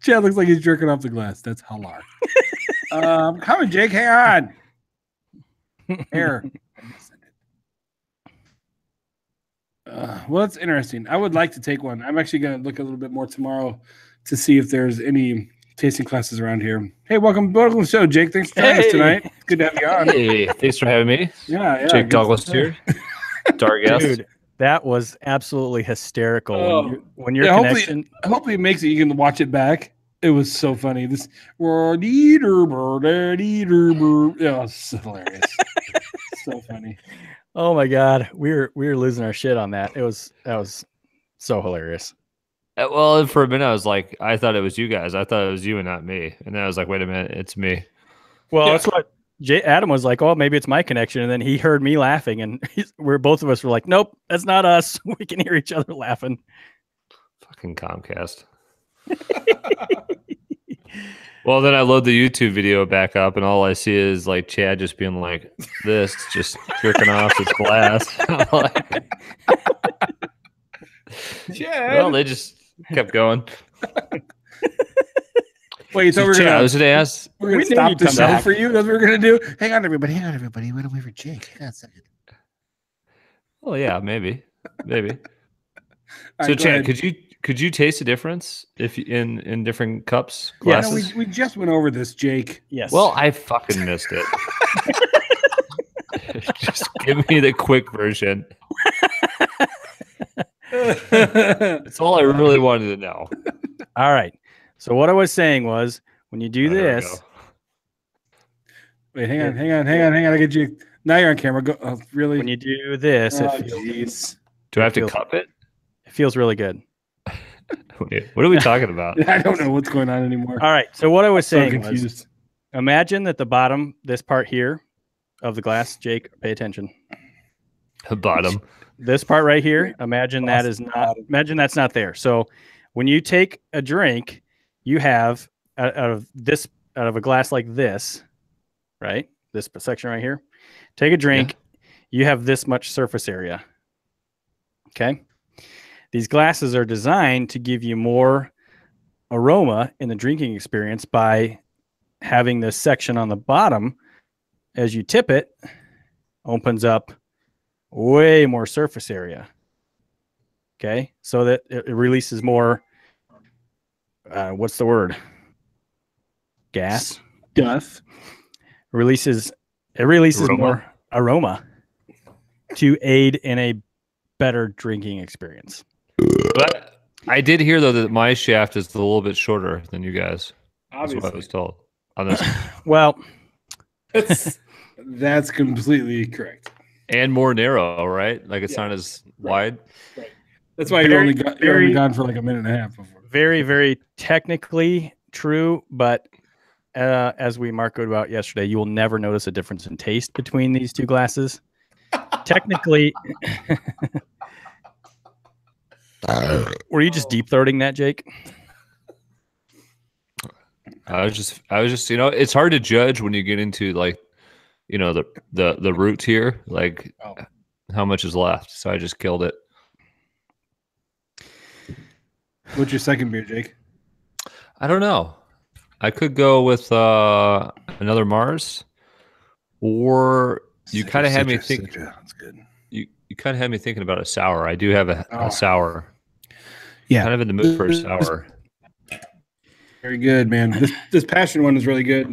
Chad looks like he's jerking off the glass. That's hilarious. Come on, Jake, hang on. Here. Well, that's interesting. I would like to take one. I'm actually going to look a little bit more tomorrow to see if there's any tasting classes around here. Hey, welcome to the show, Jake. Thanks for joining us tonight. Good to have you on. Hey, thanks for having me. Yeah. Jake good Douglas stuff. here. Our guest. Dude, that was absolutely hysterical. Oh. When your Yeah, connection. Hopefully it makes it. You can watch it back. It was so funny. This yeah, it's so hilarious. So funny. Oh my God, we were losing our shit on that. That was so hilarious. Well, for a minute, I thought it was you guys. I thought it was you and not me. And then I was like, wait a minute, it's me. Well, that's what Adam was like. Oh, maybe it's my connection, and then he heard me laughing, and both of us were like, nope, that's not us. We can hear each other laughing. Fucking Comcast. Well, then I load the YouTube video back up, and all I see is like Chad just being like this, just jerking off his glass. I'm like, Chad. well, they just kept going. Wait, so Chad, I was going to ask. we're gonna We knew stop you'd the come show back. for you. That's what we're gonna do. Hang on, everybody. We're gonna wait for Jake. Hang on a second. Oh yeah, maybe. All So right, go Chad, ahead. could you taste the difference if in different cups, Yeah, No, glasses? we just went over this, Jake. Yes. Well, I fucking missed it. Just give me the quick version. That's all I really wanted to know. all right. So what I was saying was, when you do Oh, there we this, go. Wait, hang on. I get you. Now you're on camera. Go. Oh, really? when you do this, Oh, it jeez. Do I have to feels- cup it? feels really good. Wait, what are we talking about? I don't know what's going on anymore. All right. So what I was So saying was, confused. imagine that the bottom, this part here of the glass, Jake, pay attention. The bottom. This part right here, imagine that is not. Imagine that's not there. So when you take a drink, you have out of a glass like this, right? This section right here. Take a drink, you have this much surface area. Okay. These glasses are designed to give you more aroma in the drinking experience by having this section on the bottom. As you tip it, opens up way more surface area. Okay. So that it releases more, what's the word? Gas. Duff. It releases Aroma. more aroma to aid in a better drinking experience. But I did hear though that my shaft is a little bit shorter than you guys. That's what I Obviously. was told. On this Well, That's completely correct. and more narrow, right? Like it's not as wide. That's why you're Very- only gone for like a minute and a half before. very, very technically true, but as we marked about yesterday, you will never notice a difference in taste between these two glasses. Technically, were you just deep throating that, Jake? I was just it's hard to judge when you get into like the root here, like how much is left. So I just killed it. What's your second beer, Jake? I don't know. I could go with another Mars, or you kind of had me think. That's good. You kind of had me thinking about a sour. I do have a sour. Yeah. Kind of in the mood for a sour. Very good, man. This passion one is really good.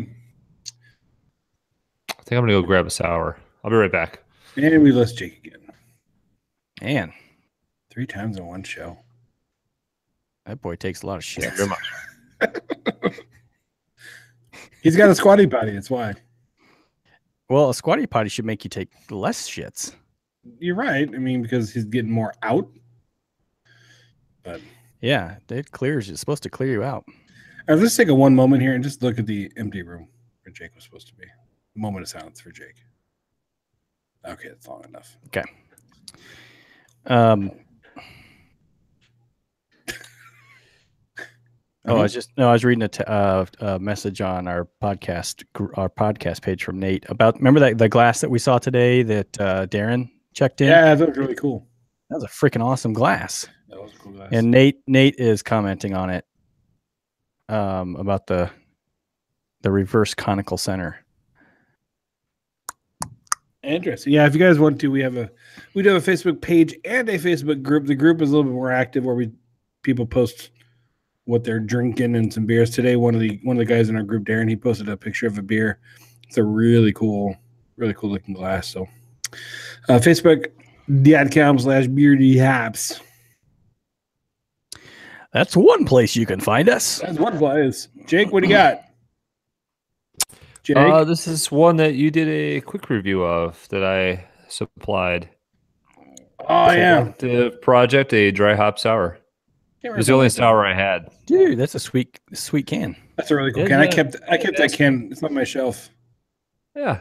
I think I'm gonna go grab a sour. I'll be right back. And we list Jake again. Man, 3 times in one show. that boy takes a lot of shit. Thank you very much. He's got a squatty potty. That's why. Well, a squatty potty should make you take less shits. You're right. I mean, because he's getting more out. But Yeah, it clears. It's supposed to clear you out. all right, let's take a one moment here and just look at the empty room where Jake was supposed to be. A moment of silence for Jake. Okay, that's long enough. Okay. I was reading a message on our podcast page from Nate about, remember that the glass that we saw today that Darren checked in? Yeah, that was really cool. That was a freaking awesome glass. That was a cool glass. And Nate is commenting on it about the reverse conical center. Interesting. Yeah, if you guys want to, we do have a Facebook page and a Facebook group. The group is a little bit more active where people post what they're drinking and some beers today. One of the guys in our group, Darren, he posted a picture of a beer. It's a really cool looking glass. So Facebook.com/beardyhaps. That's one place you can find us. That's one place. Jake, what do you got? Jake? This is one that you did a quick review of that I supplied. Oh, yeah. The project, a dry hop sour. It was the only sour I had. Dude, that's a sweet can. That's a really cool Yeah, can. yeah. I kept that can. It's on my shelf. Yeah.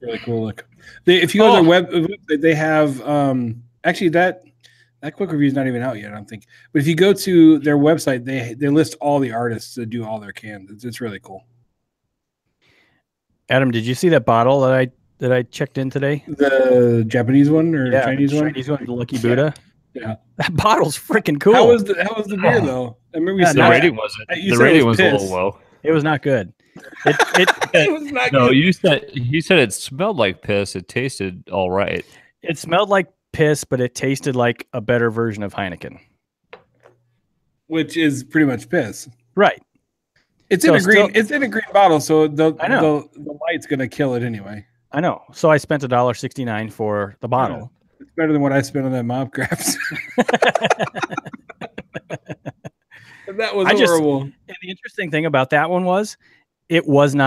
Really cool look. If you go to their website, they have actually that quick review is not even out yet, I don't think. But if you go to their website, they list all the artists that do all their cans. It's really cool. Adam, did you see that bottle that I checked in today? The Japanese one or Chinese one? Chinese one, the Lucky Buddha. Yeah. That bottle's freaking cool. How was the beer though? I remember you Yeah, said The no, rating wasn't. you The said it rating was was a piss. little low. It was not good. it was not No, good. you said it smelled like piss. It tasted all right. It smelled like piss, but it tasted like a better version of Heineken. Which is pretty much piss. Right. It's So in a green. still- It's in a green bottle, so I know. the light's gonna kill it anyway. I know. So I spent $1.69 for the bottle. It's better than what I spent on that mob crafts. That was horrible. And the interesting thing about that one was it wasn't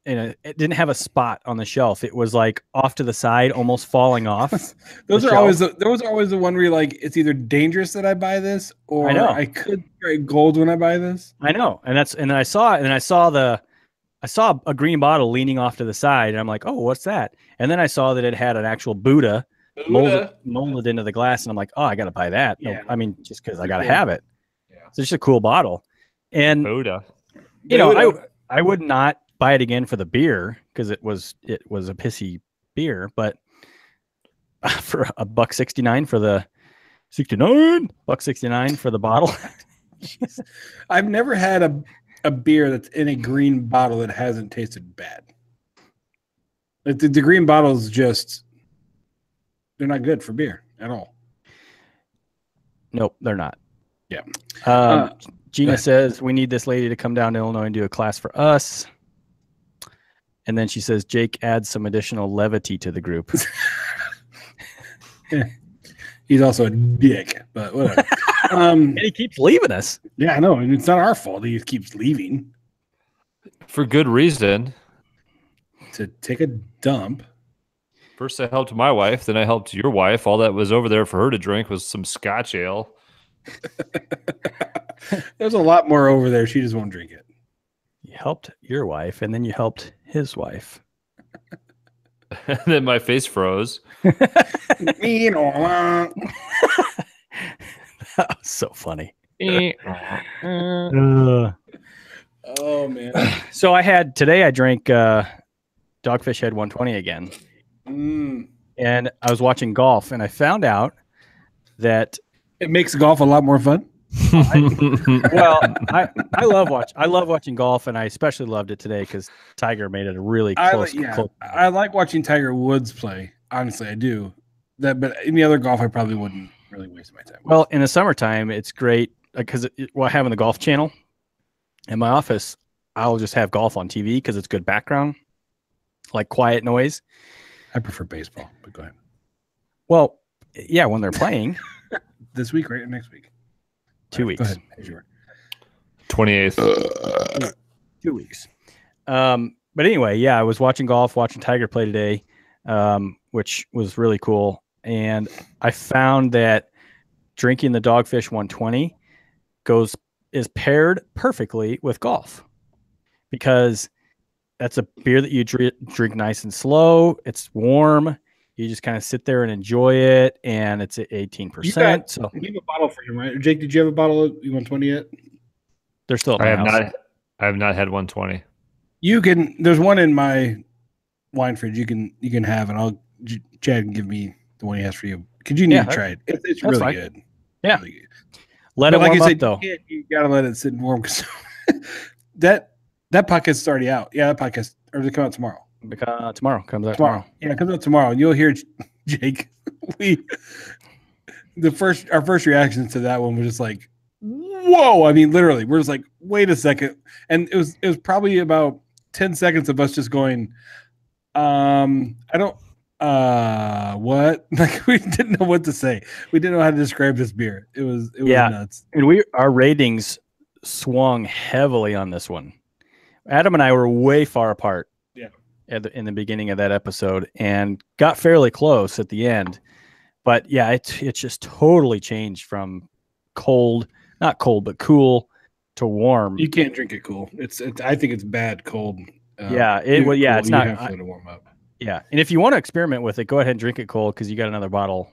it didn't have a spot on the shelf. It was like off to the side, almost falling off. Those the are always the one where you're like, it's either dangerous that I buy this or I know. I could trade gold when I buy this. I know. And then I saw it and I saw a green bottle leaning off to the side and I'm like, oh, what's that? And then I saw that it had an actual Buddha molded into the glass and I'm like, oh, I got to buy that. No, Yeah. I mean, just because I got to have it. Yeah. So it's just a cool bottle. And Buddha. you know, I would not buy it again for the beer because it was a pissy beer, but for $1.69 for the $1.69 for the bottle. I've never had a beer that's in a green bottle that hasn't tasted bad. Like the green bottles they're not good for beer at all. Nope, they're not. Yeah. Gina says we need this lady to come down to Illinois and do a class for us. And then she says Jake adds some additional levity to the group. Yeah. He's also a dick, but whatever. And he keeps leaving us. Yeah, I know. And it's not our fault. He just keeps leaving For good reason. to take a dump. First I helped my wife, then I helped your wife. All that was over there for her to drink was some Scotch ale. There's a lot more over there. She just won't drink it. You helped your wife, and then you helped his wife. And then my face froze. That was so funny. Oh man. So I drank Dogfish Head 120 again. And I was watching golf and I found out that It makes golf a lot more fun. I love watching golf, and I especially loved it today because Tiger made it a really close. I like watching Tiger Woods play. Honestly, I do. But any other golf, I probably wouldn't really waste my time with. Well, in the summertime, it's great because I have in the golf channel in my office. I'll just have golf on TV because it's good background, like quiet noise. I prefer baseball, but go ahead. Well, yeah, when they're playing. This week, right? Or next week? 2 weeks. Go ahead. Sure. 28th. 2 weeks. But anyway, yeah, I was watching Tiger play today, which was really cool. And I found that drinking the Dogfish 120 is paired perfectly with golf because that's a beer that you drink nice and slow. It's warm. You just kind of sit there and enjoy it, and it's at 18%. So you have a bottle for him, right? Jake, did you have a bottle of 120 yet? they're still at I my have house. I have not had 120. You can. There's one in my wine fridge. You can have, and Chad can give me the one he has for you. Because you need to try it. It's really fine. good. Yeah. Really good. Let But it warm you up, said, though. you gotta let it sit and warm. Because that podcast is already out. Yeah, that podcast, or does it come out tomorrow? Tomorrow comes out tomorrow. Yeah, it comes out tomorrow. And you'll hear Jake. Our first reaction to that one was just like, whoa. I mean, literally, we're just like, wait a second. And it was probably about 10 seconds of us just going, I don't, what? Like, we didn't know what to say. We didn't know how to describe this beer. It was nuts. And our ratings swung heavily on this one. Adam and I were way far apart. Yeah. In the beginning of that episode, and got fairly close at the end. But yeah, it just totally changed from not cold, but cool to warm. You can't drink it cool. It's I think it's bad cold. It's cool. not. You have to let it warm up. Yeah, and if you want to experiment with it, go ahead and drink it cold because you got another bottle.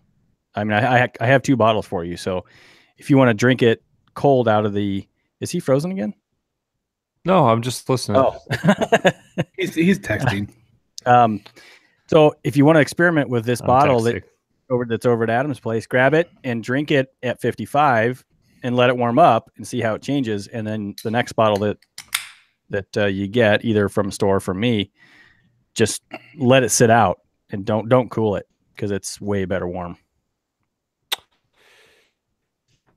I mean, I have 2 bottles for you, so if you want to drink it cold out of the, is he frozen again? No, I'm just listening. Oh, he's texting. So if you want to experiment with this bottle texting. that's over at Adam's place, grab it and drink it at 55 and let it warm up and see how it changes. And then the next bottle that you get either from a store or from me, just let it sit out and don't cool it because it's way better warm.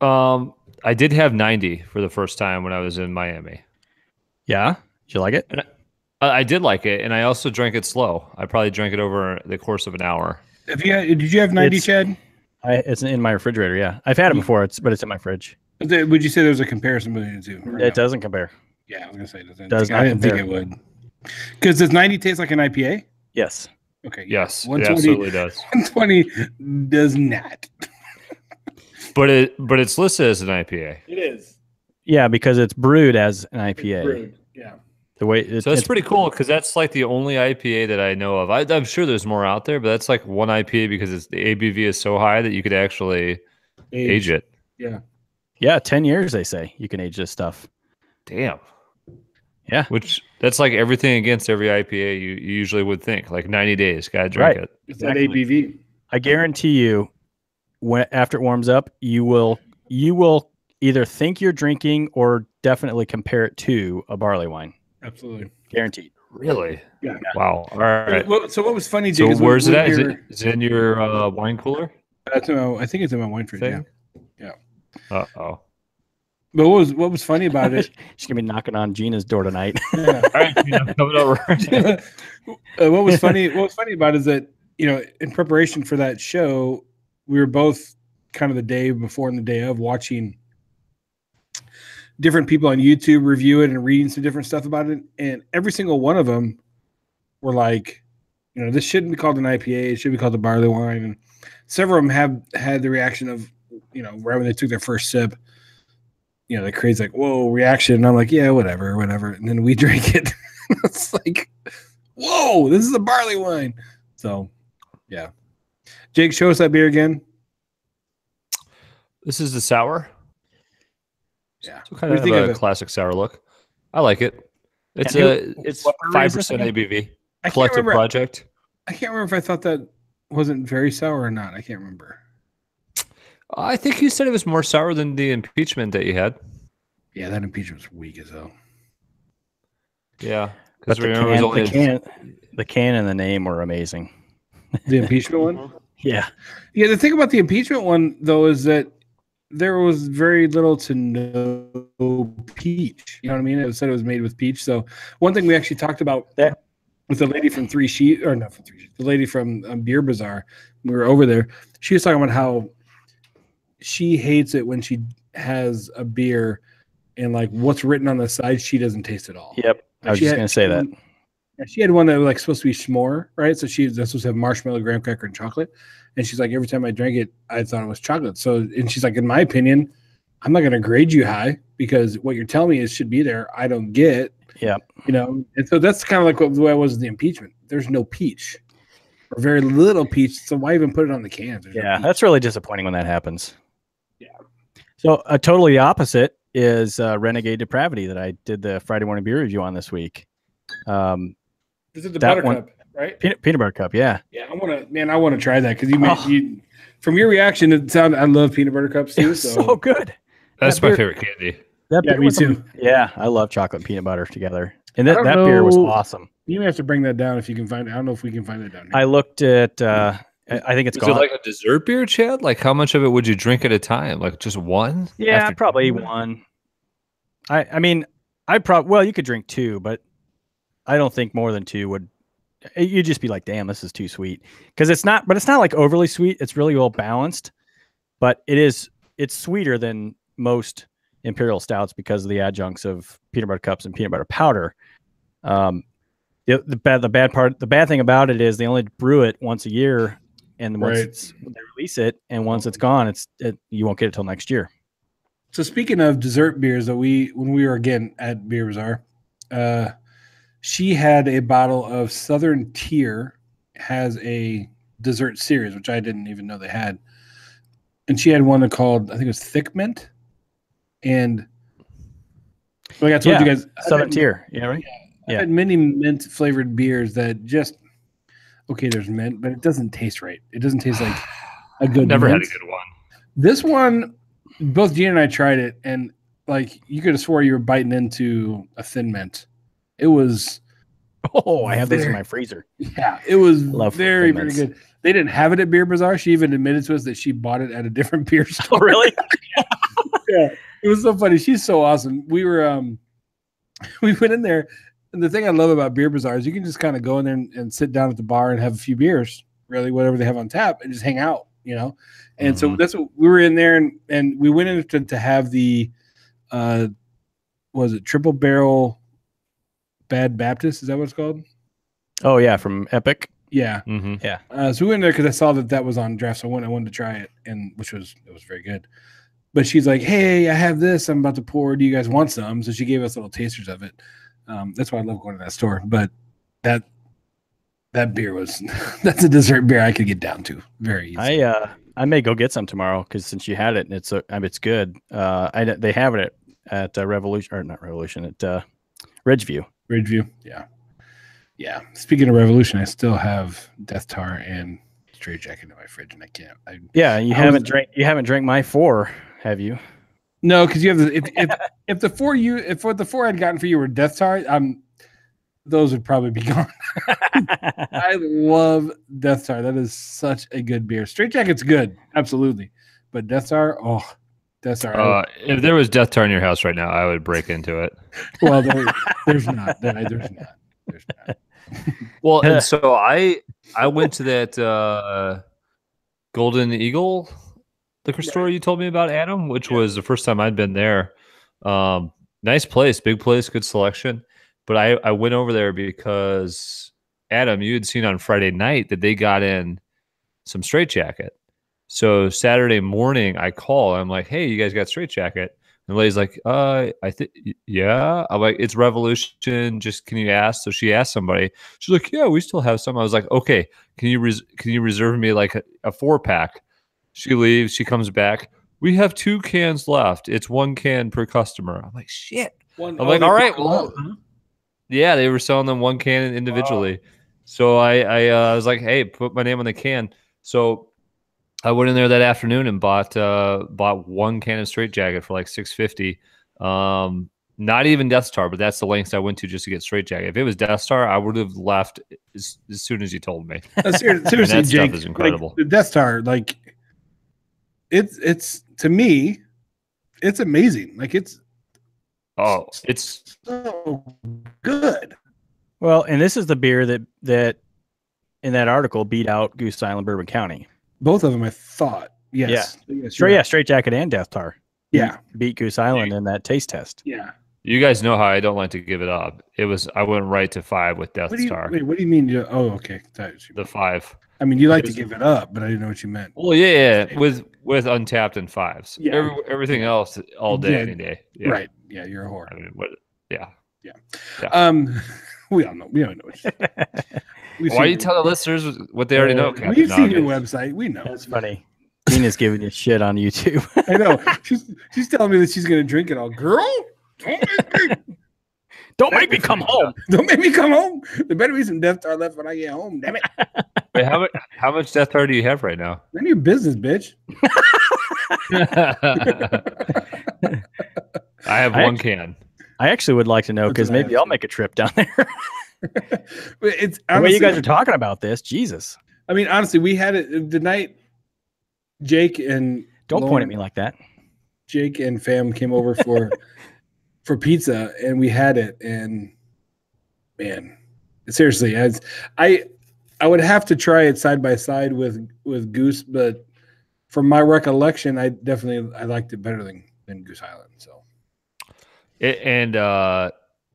I did have 90 for the first time when I was in Miami. Yeah, did you like it? And I did like it, and I also drank it slow. I probably drank it over the course of an hour. Did you have 90, Chad? It's in my refrigerator. Yeah, I've had it before. But it's in my fridge. Would you say there's a comparison between the two? It doesn't compare. Yeah, I was gonna say it does not I didn't think it would. Because does 90 taste like an IPA? Yes. Okay. Yes, it absolutely does. 120 does not. But it's listed as an IPA. It is. Yeah, because it's brewed as an IPA. Brewed. Yeah. The way so that's pretty cool because that's like the only IPA that I know of. I'm sure there's more out there, but that's like one IPA because the ABV is so high that you could actually age it. Yeah. Yeah, 10 years they say you can age this stuff. Damn. Yeah. Which that's like everything against every IPA you usually would think. Like 90 days, gotta drink it. It's that ABV. I guarantee you, after it warms up, you will either think you're drinking or definitely compare it to a barley wine. Absolutely. Guaranteed. Really? Yeah. Wow. All right. So what was funny, Jake? So where's it at? Is it in your wine cooler? I think it's in my wine fridge. Thing? Yeah. Uh-oh. But what was funny about it? She's gonna be knocking on Gina's door tonight. Yeah. All right, coming over. What was funny about it is that, in preparation for that show, we were both kind of the day before and the day of watching different people on YouTube review it and reading some different stuff about it. And every single one of them were like, this shouldn't be called an IPA. It should be called a barley wine. And several of them have had the reaction of, right when they took their first sip, the crazy like, whoa, reaction. And I'm like, yeah, whatever. And then we drink it. It's like, whoa, this is a barley wine. So, yeah. Jake, show us that beer again. This is the sour. Yeah. So kind of a classic sour look. I like it. It's 5% ABV. Collective project. I can't remember if I thought that wasn't very sour or not. I can't remember. I think you said it was more sour than the impeachment that you had. Yeah, that impeachment was weak as hell. Yeah. But the can and the name were amazing. The impeachment one? Yeah. Yeah, the thing about the impeachment one, though, is that there was very little to no peach. You know what I mean? It said it was made with peach. So one thing we actually talked about that with the lady from the lady from Beer Bazaar, we were over there. She was talking about how she hates it when she has a beer and like what's written on the side, she doesn't taste at all. Yep. I was just going to say that. She had one that was like supposed to be s'more, right? So that's supposed to have marshmallow, graham cracker, and chocolate. And she's like, every time I drank it, I thought it was chocolate. So, and she's like, in my opinion, I'm not going to grade you high because what you're telling me is should be there. I don't get. Yeah. And so that's kind of like the way it was with the impeachment. There's no peach or very little peach. So why even put it on the cans? Yeah, that's really disappointing when that happens. Yeah. So a totally opposite is Renegade Depravity that I did the Friday morning beer review on this week. This is the Buttercup, right? Peanut butter cup, yeah. Yeah, I want to try that because you from your reaction, it sounded. I love peanut butter cups too. So good. That's my favorite candy. Me too. Yeah, I love chocolate and peanut butter together, and that beer was awesome. You may have to bring that down if you can find it. I don't know if we can find it down here. I looked at I think it's Is gone. it like a dessert beer, Chad? Like how much of it would you drink at a time? Like just one? Yeah, After probably dinner? one. I mean, well, you could drink two, but I don't think more than two would. You'd just be like, damn, this is too sweet. Because it's not like overly sweet. It's really well balanced, but it's sweeter than most imperial stouts because of the adjuncts of peanut butter cups and peanut butter powder. The bad thing about it is they only brew it once a year, and once they release it, and once it's gone, you won't get it till next year. So speaking of dessert beers, that when we were again at Beer Bazaar, she had a bottle of Southern Tier, has a dessert series, which I didn't even know they had, and she had one called, I think it was Thick Mint, and like I told you guys, Southern Tier, right? I've had many mint flavored beers that just there's mint, but it doesn't taste right. It doesn't taste like a good. Never mint. had a good one. This one, both Gina and I tried it, and like you could have swore you were biting into a Thin Mint. It was. Oh, I have this in my freezer. Yeah, it was very, Thin very Mints. good. They didn't have it at Beer Bazaar. She even admitted to us that she bought it at a different beer store. Oh, really? Yeah, it was so funny. She's so awesome. We were, we went in there, and the thing I love about Beer Bazaar is you can just kind of go in there and sit down at the bar and have a few beers, really whatever they have on tap, and just hang out, And so that's what we were in there, and we went in to have the, was it Triple Barrel Bad Baptist? Is that what it's called? Oh yeah, from Epic. Yeah. Mm-hmm. Yeah. So we went there because I saw that was on draft, so I wanted to try it, and it was very good. But she's like, "Hey, I have this. I'm about to pour. Do you guys want some?" So she gave us little tasters of it. That's why I love going to that store. But that beer was that's a dessert beer I could get down to very easy. I may go get some tomorrow because since you had it and it's good. They have it at Revolution, or not Revolution, at Ridgeview. Ridgeview, yeah. Speaking of Revolution, I still have Death Tar and Straight Jacket in my fridge, and I can't. You haven't drank my 4, have you? No, because you have if the 4 I'd gotten for you were Death Tar, those would probably be gone. I love Death Tar. That is such a good beer. Straight Jacket's good, absolutely, but Death Tar, Death Tar. If there was Death Tar in your house right now, I would break into it. Well, there's not. There's not. Well, and so I went to that Golden Eagle liquor store you told me about, Adam, which was the first time I'd been there. Nice place, big place, good selection. But I went over there because, Adam, you had seen on Friday night that they got in some Straight Jacket. So Saturday morning, I call. I'm like, "Hey, you guys got Straight Jacket?" And the lady's like, I think, yeah. I'm like, "It's Revolution. Just can you ask?" So she asked somebody. She's like, "Yeah, we still have some." I was like, "Okay, can you reserve me like a 4-pack?" She leaves. She comes back. "We have 2 cans left. It's 1 can per customer." I'm like, "Shit." I'm like, "All right, well." Yeah, they were selling them 1 can individually. Wow. So I was like, "Hey, put my name on the can." So I went in there that afternoon and bought 1 can of Straight Jacket for like $6.50. Not even Death Star, but that's the lengths I went to just to get Straight Jacket. If it was Death Star, I would have left as soon as you told me. Seriously, that Jake, stuff is incredible. Like, the Death Star, like it's to me, it's amazing. Like it's so good. Well, and this is the beer that in that article beat out Goose Island, Bourbon County. Both of them, I thought. Yes. Yeah. Straight Jacket and Death Tar. Yeah. Beat Goose Island in that taste test. Yeah. You guys know how I don't like to give it up. I went right to 5 with Death Star. Wait, what do you mean? Okay. The 5. I mean, you like to give it up, but I didn't know what you meant. Well, yeah. With Untapped and 5s. Yeah. Everything else all day, any day. Yeah. Right. Yeah, you're a whore. I mean, what? Yeah. We all know. We don't know what you Why you tell the listeners what they already know? We've seen your website. We know. That's funny. Tina's giving you shit on YouTube. I know. She's telling me that she's going to drink it all. Girl, don't make me come home. Don't make me come home. There better be some Death Star left when I get home. Damn it. Wait, how much Death Star do you have right now? None of your business, bitch. I have 1 can. I actually would like to know because maybe I'll make a trip down there. It's honestly, the way you guys are talking about this, Jesus. I mean, honestly, we had it the night Jake and Don't Lauren, point at me like that. Jake and fam came over for pizza, and we had it. And man, seriously, as I would have to try it side by side with Goose, but from my recollection, I liked it better than Goose Island. So,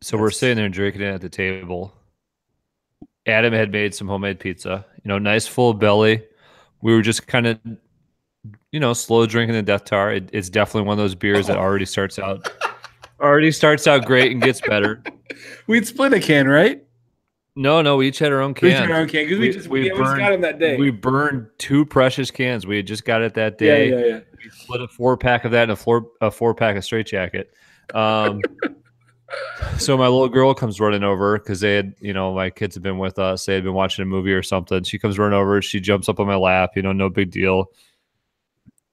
so we're sitting there drinking it at the table. Adam had made some homemade pizza, nice full belly. We were just kind of, slow drinking the Death Tar. It's definitely one of those beers that already starts out great and gets better. We'd split a can, right? No, we each had our own can. We had our own can because we just got them that day. We burned 2 precious cans. We had just got it that day. Yeah. We split a 4-pack of that and a 4-pack of Straight Jacket. So my little girl comes running over because they had, my kids have been with us. They had been watching a movie or something. She comes running over. She jumps up on my lap. No big deal.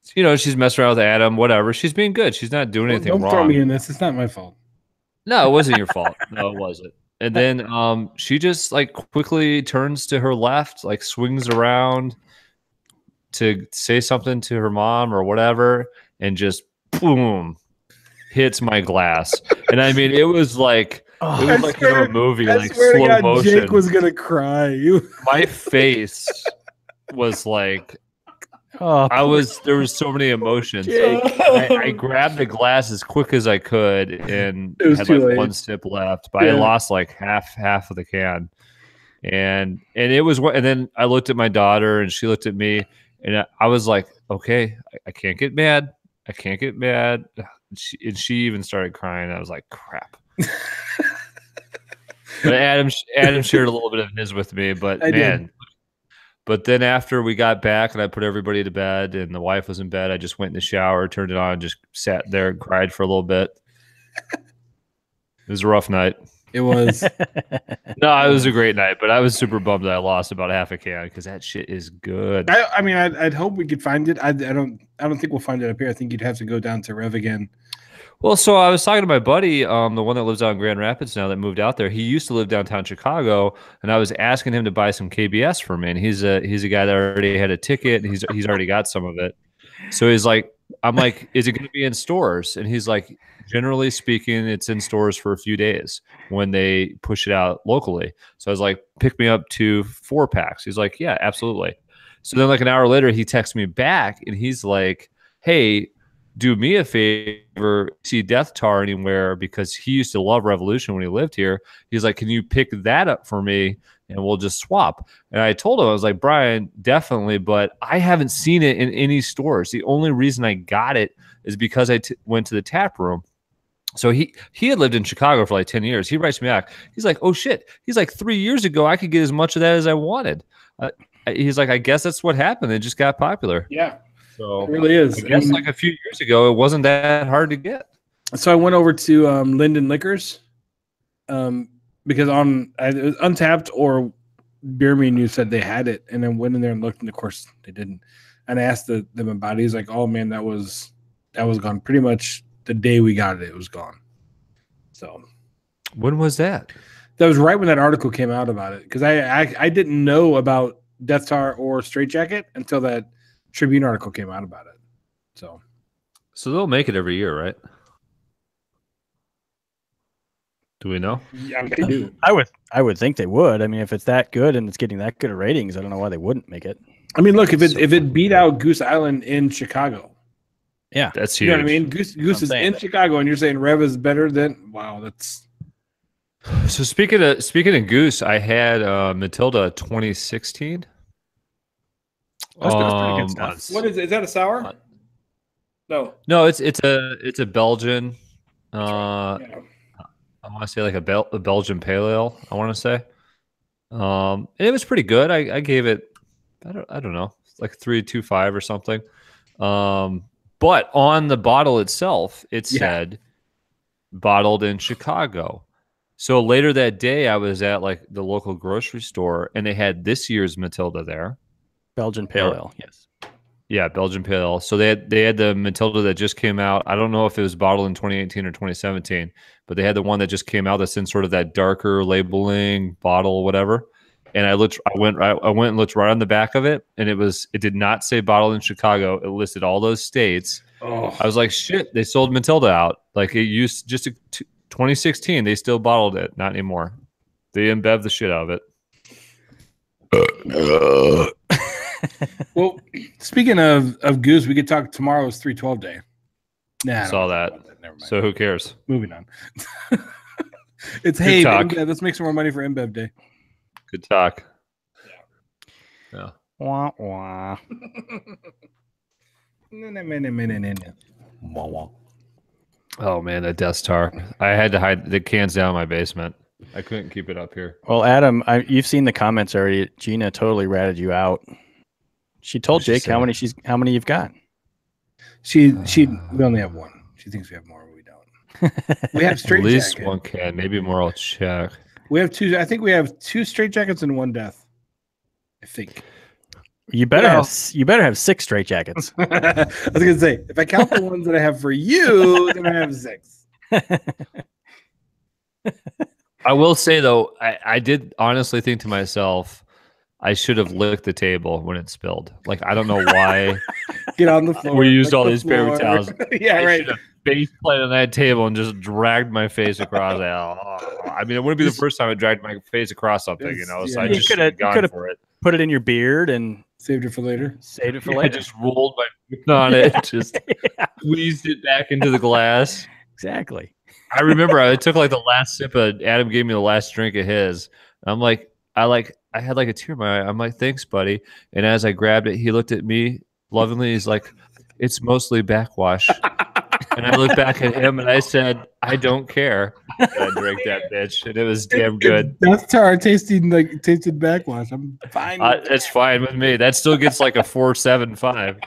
She's messing around with Adam. Whatever. She's being good. She's not doing anything wrong. Don't throw me in this. It's not my fault. No, it wasn't your fault. No, it wasn't. And then she just quickly turns to her left, swings around to say something to her mom or whatever, and just boom, hits my glass. And I mean, it was like in a movie, slow motion. Jake was gonna cry. My face was there was so many emotions. I grabbed the glass as quick as I could and had 1 sip left, but I lost half of the can. And it was and then I looked at my daughter and she looked at me and I was like, okay, I can't get mad. I can't get mad. And she even started crying. I was like, crap. But Adam shared a little bit of his with me, but I did. But then after we got back and I put everybody to bed and the wife was in bed, I just went in the shower, turned it on, just sat there and cried for a little bit. It was a rough night. It was. No, it was a great night, but I was super bummed that I lost about half a can because that shit is good. I mean, I'd hope we could find it. I don't think we'll find it up here. I think you'd have to go down to Rev again. Well, so I was talking to my buddy, the one that lives out in Grand Rapids now that moved out there. He used to live downtown Chicago, and I was asking him to buy some KBS for me. And he's a guy that already had a ticket, and he's already got some of it. So he's like, I'm like, is it going to be in stores? And he's like, generally speaking, it's in stores for a few days when they push it out locally. So I was like, pick me up 2 4-packs. He's like, yeah, absolutely. So then an hour later, he texts me back, and he's like, hey, do me a favor, see Death Tar anywhere, because he used to love Revolution when he lived here. He's like, can you pick that up for me and we'll just swap? And I told him, I was like, Brian, definitely, but I haven't seen it in any stores. The only reason I got it is because I went to the tap room. So he had lived in Chicago for 10 years. He writes me back. He's like, oh shit. He's like, 3 years ago, I could get as much of that as I wanted. He's like, I guess that's what happened. It just got popular. Yeah. So it really is. I guess a few years ago, it wasn't that hard to get. So I went over to Linden Liquors because it was Untapped or Beer Menu said they had it, and then went in there and looked, and of course they didn't. And I asked them about it. He's like, "Oh man, that was gone. Pretty much the day we got it, it was gone." So when was that? That was right when that article came out about it, because I didn't know about Death Tar or Straight Jacket until that Tribune article came out about it. So they'll make it every year, right? Do we know? Yeah, they do. I would think they would. I mean, if it's that good and it's getting that good of ratings, I don't know why they wouldn't make it. I mean, look, if it beat out Goose Island in Chicago, yeah, that's huge. You know what I mean? Goose is in Chicago, and you're saying Rev is better than that's. So speaking of Goose, I had Matilda 2016. That's pretty good stuff. What is it? Is that a sour? No, it's a Belgian. Yeah. I want to say a Belgian pale ale. I want to say, and it was pretty good. I gave it, I don't know, 3.25 or something. But on the bottle itself, it said bottled in Chicago. So later that day, I was at the local grocery store, and they had this year's Matilda there. Belgian pale ale, yes. Yeah, Belgian pale ale. So they had the Matilda that just came out. I don't know if it was bottled in 2018 or 2017, but they had the one that just came out that's in sort of that darker labeling bottle, whatever. and I went and looked right on the back of it, and it did not say bottled in Chicago. It listed all those states. Oh, I was like, shit, they sold Matilda out. Like it used just 2016, they still bottled it. Not anymore. They InBev the shit out of it. well, speaking of Goose, we could talk tomorrow's 312 day. Nah, I don't Saw wanna that. talk about Never mind. So who cares? Moving on. It's Good talk. let's make some more money for InBev day. Good talk. Yeah. Wah, wah. Oh man, that Death Star. I had to hide the cans down in my basement. I couldn't keep it up here. Well, Adam, you've seen the comments already. Gina totally ratted you out. She told What'd she Jake say? how many you've got. We only have one. She thinks we have more, but we don't. We have At straight least jacket. one can, maybe more. I'll check. We have two. I think we have 2 straight jackets and 1 death. I think. You better Well- have 6 straight jackets. I was gonna say, if I count the ones that I have for you, then I have 6. I will say though, I did honestly think to myself, I should have licked the table when it spilled. Like I don't know why Get on the floor. we used lick all the these paper floor. towels. Yeah, I right. should have face planted on that table and just dragged my face across it. I mean, it wouldn't be the first time I dragged my face across something, you know. So I Yeah. just You should have gone coulda- for it. Put it in your beard and Saved it for later. saved it for I later. just rolled my foot on it, just squeezed it back into the glass. Exactly. I remember I took like the last sip of Adam gave me the last drink of his. I'm like, I had like a tear in my eye. I'm like, thanks, buddy. And as I grabbed it, he looked at me lovingly. He's like, it's mostly backwash. And I looked back at him and I said, I don't care. And I drank that bitch, and it was damn good. That's how our tasted backwash. I'm fine. That's fine with me. That still gets like a 4.75.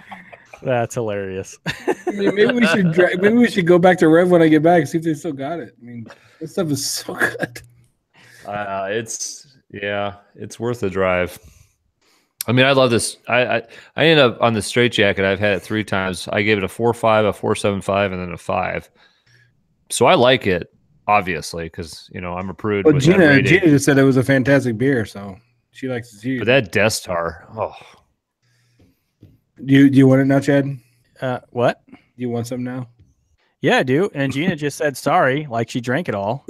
That's hilarious. I mean, maybe we should go back to Rev when I get back and see if they still got it. I mean, this stuff is so good. It's worth the drive. I mean, I love this. I ended up on the straight jacket. I've had it 3 times. I gave it a 4.5, a 4.75, and then a 5. So I like it, obviously, because I'm a prude. Well, with that Gina rating. just said it was a fantastic beer, so she likes it too. But that Death Star, Do you want it now, Chad? Do What? you want some now? Yeah, I do. And Gina just said sorry, like she drank it all.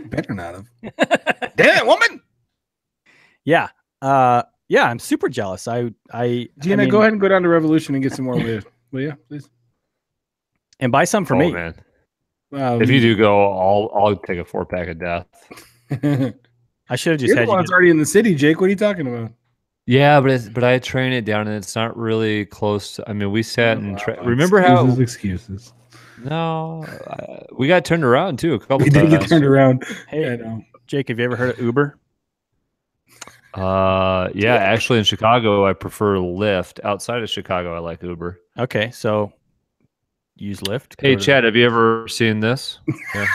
Better not have. Damn, woman! Yeah. Yeah, I'm super jealous. Gina, mean, go ahead and go down to Revolution and get some more with will you, please? and buy some for me. man. If you do go, I'll take a 4-pack of Death. I should have just You're had the you. one that's already in the city, Jake. What are you talking about? Yeah, but I train it down, and it's not really close. I mean, we sat and remember excuses. No, we got turned around too a couple We times. did get turned around. Hey, I know. Jake, have you ever heard of Uber? Yeah, actually in Chicago, I prefer Lyft. Outside of Chicago, I like Uber. Okay, so use Lyft. Hey, Go to- Chad, have you ever seen this? Yeah.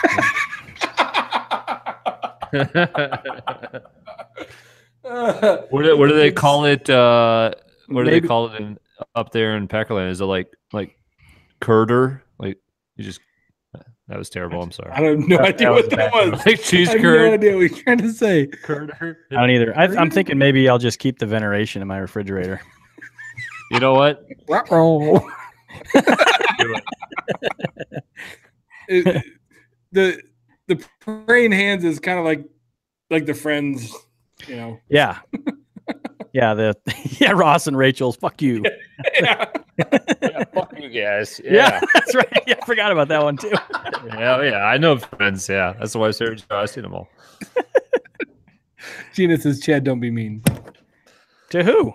What do they call it? What do they call it up there in Peckerland? Is it like curder? Like you just that was terrible. I'm sorry. I don't know idea what that was. Like cheese I have curd. no idea what you're trying to say. Curder. I don't either. I'm thinking maybe I'll just keep the veneration in my refrigerator. You know what? The praying hands is kind of like the Friends, Yeah. Yeah, Ross and Rachel's. Fuck you. Yeah. Yeah, fuck you guys. Yeah, that's right. Yeah, I forgot about that one too. Yeah. I know Friends. Yeah, that's why I've seen them all. Gina says, "Chad, don't be mean." To who?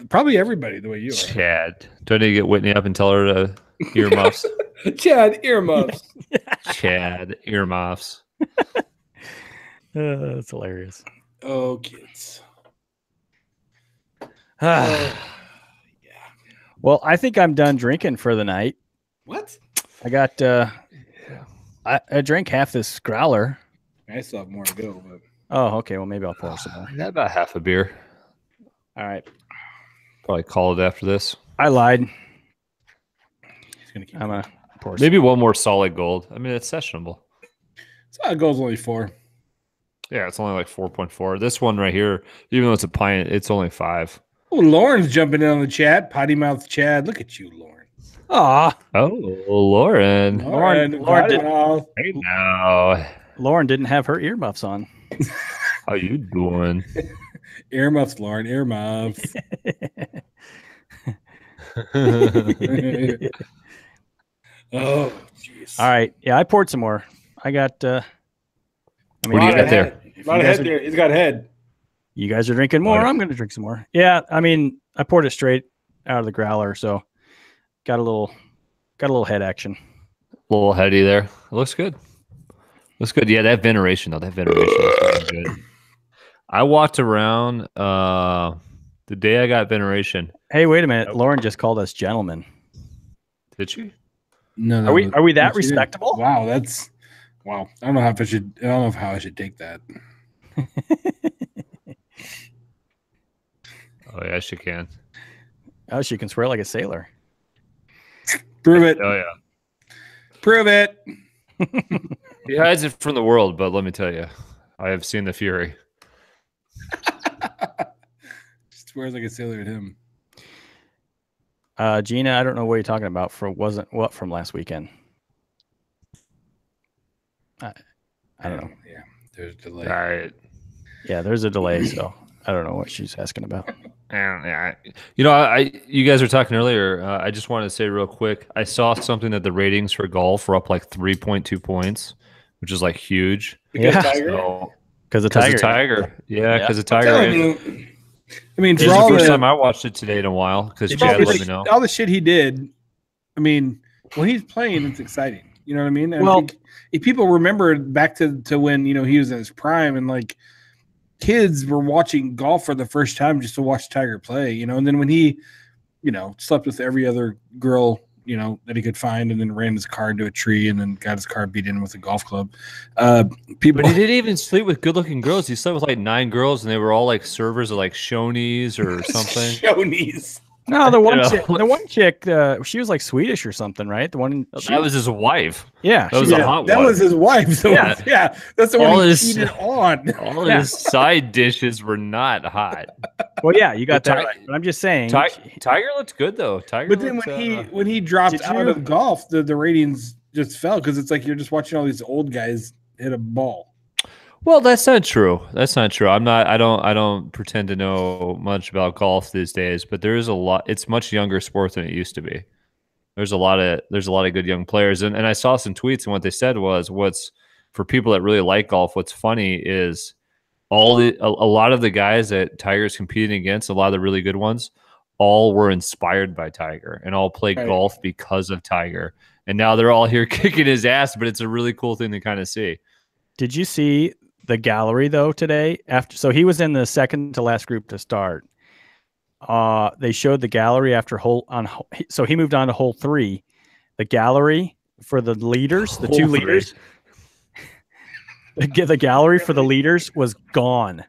Probably everybody, the way you are. Chad. Do I need to get Whitney up and tell her to earmuffs? Chad, earmuffs. Chad, earmuffs. That's hilarious. Oh, kids. Well, I think I'm done drinking for the night. What? I got I drank half this growler. I still have more to go, but Oh, okay. Well, maybe I'll pour some more. I got about half a beer. All right. Probably call it after this. I lied. he's gonna keep. I'm gonna pour some. Maybe one more solid gold. I mean, it's sessionable. So goal's only 4. Yeah, it's only like 4.4. This one right here, even though it's a pint, it's only 5. Oh, Lauren's jumping in on the chat. Potty mouth Chad. Look at you, Lauren. Aw, Oh, Lauren. Lauren potty did- mouth. Hey now. Lauren didn't have her earmuffs on. How you doing? Earmuffs, Lauren. Earmuffs. Oh, jeez. All right. Yeah, I poured some more. I got. What do you got there? A lot of head there. He's got head. You guys are drinking more. Oh, yeah. I'm going to drink some more. Yeah, I mean, I poured it straight out of the growler, so got a little head action. A little heady there. It looks good. Looks good. Yeah, that veneration though. That veneration looks really good. I walked around the day I got veneration. Hey, wait a minute. Lauren just called us gentlemen. Did she? No, Are we that she did. respectable? Wow, that's wow. I don't know how I should take that. Oh yeah, she can. Oh, she can swear like a sailor. Prove it. Oh yeah. Prove it. He hides it from the world, but let me tell you, I have seen the fury. Swears like a sailor at him. Gina, I don't know what you're talking about. Wasn't what from last weekend? I don't know. Yeah, there's a delay. All right. Yeah, there's a delay, so I don't know what she's asking about. And yeah, you know, you guys were talking earlier. I just wanted to say real quick. I saw something that the ratings for golf were up like 3.2 points, which is like huge. Because Yeah. Tiger. So, Because the because Tiger. of Tiger, yeah, because of I'm telling Tiger. you, I mean, This for is the all first the, time I watched it today in a while because for all Chad the let sh- me know. all the shit he did. I mean, when he's playing, it's exciting. You know what I mean? And Well- I think if people remember back to when he was in his prime and like kids were watching golf for the first time just to watch Tiger play. And then when he, slept with every other girl that he could find, and then ran his car into a tree, and then got his car beat in with a golf club. People, But he didn't even sleep with good-looking girls. He slept with like 9 girls, and they were all like servers of like Shoney's or something. Shoney's. No, the one You know? chick, she was like Swedish or something, right? The one That was his wife. yeah, that was she- a hot That wife. was his wife. So Yeah. that's the All one he his- cheated on. All Yeah. his side dishes were not hot. well, yeah, you got But that Ti- right. But I'm just saying, Tiger looked good though. Tiger, But then looked, when he dropped Did out you- of golf, the ratings just fell because it's like you're just watching all these old guys hit a ball. well, that's not true. That's not true. I don't pretend to know much about golf these days, but there is a lot. It's much younger sport than it used to be. There's a lot of good young players, and I saw some tweets, and what they said was, what's for people that really like golf, what's funny is a lot of the guys that Tiger's competing against, a lot of the really good ones, all were inspired by Tiger and all played Right. golf because of Tiger, and now they're all here kicking his ass. But it's a really cool thing to kind of see. did you see the gallery though today? So he was in the second to last group to start. They showed the gallery so he moved on to hole 3. The gallery for the leaders, the Hole 2 3. leaders, the gallery for the leaders was gone.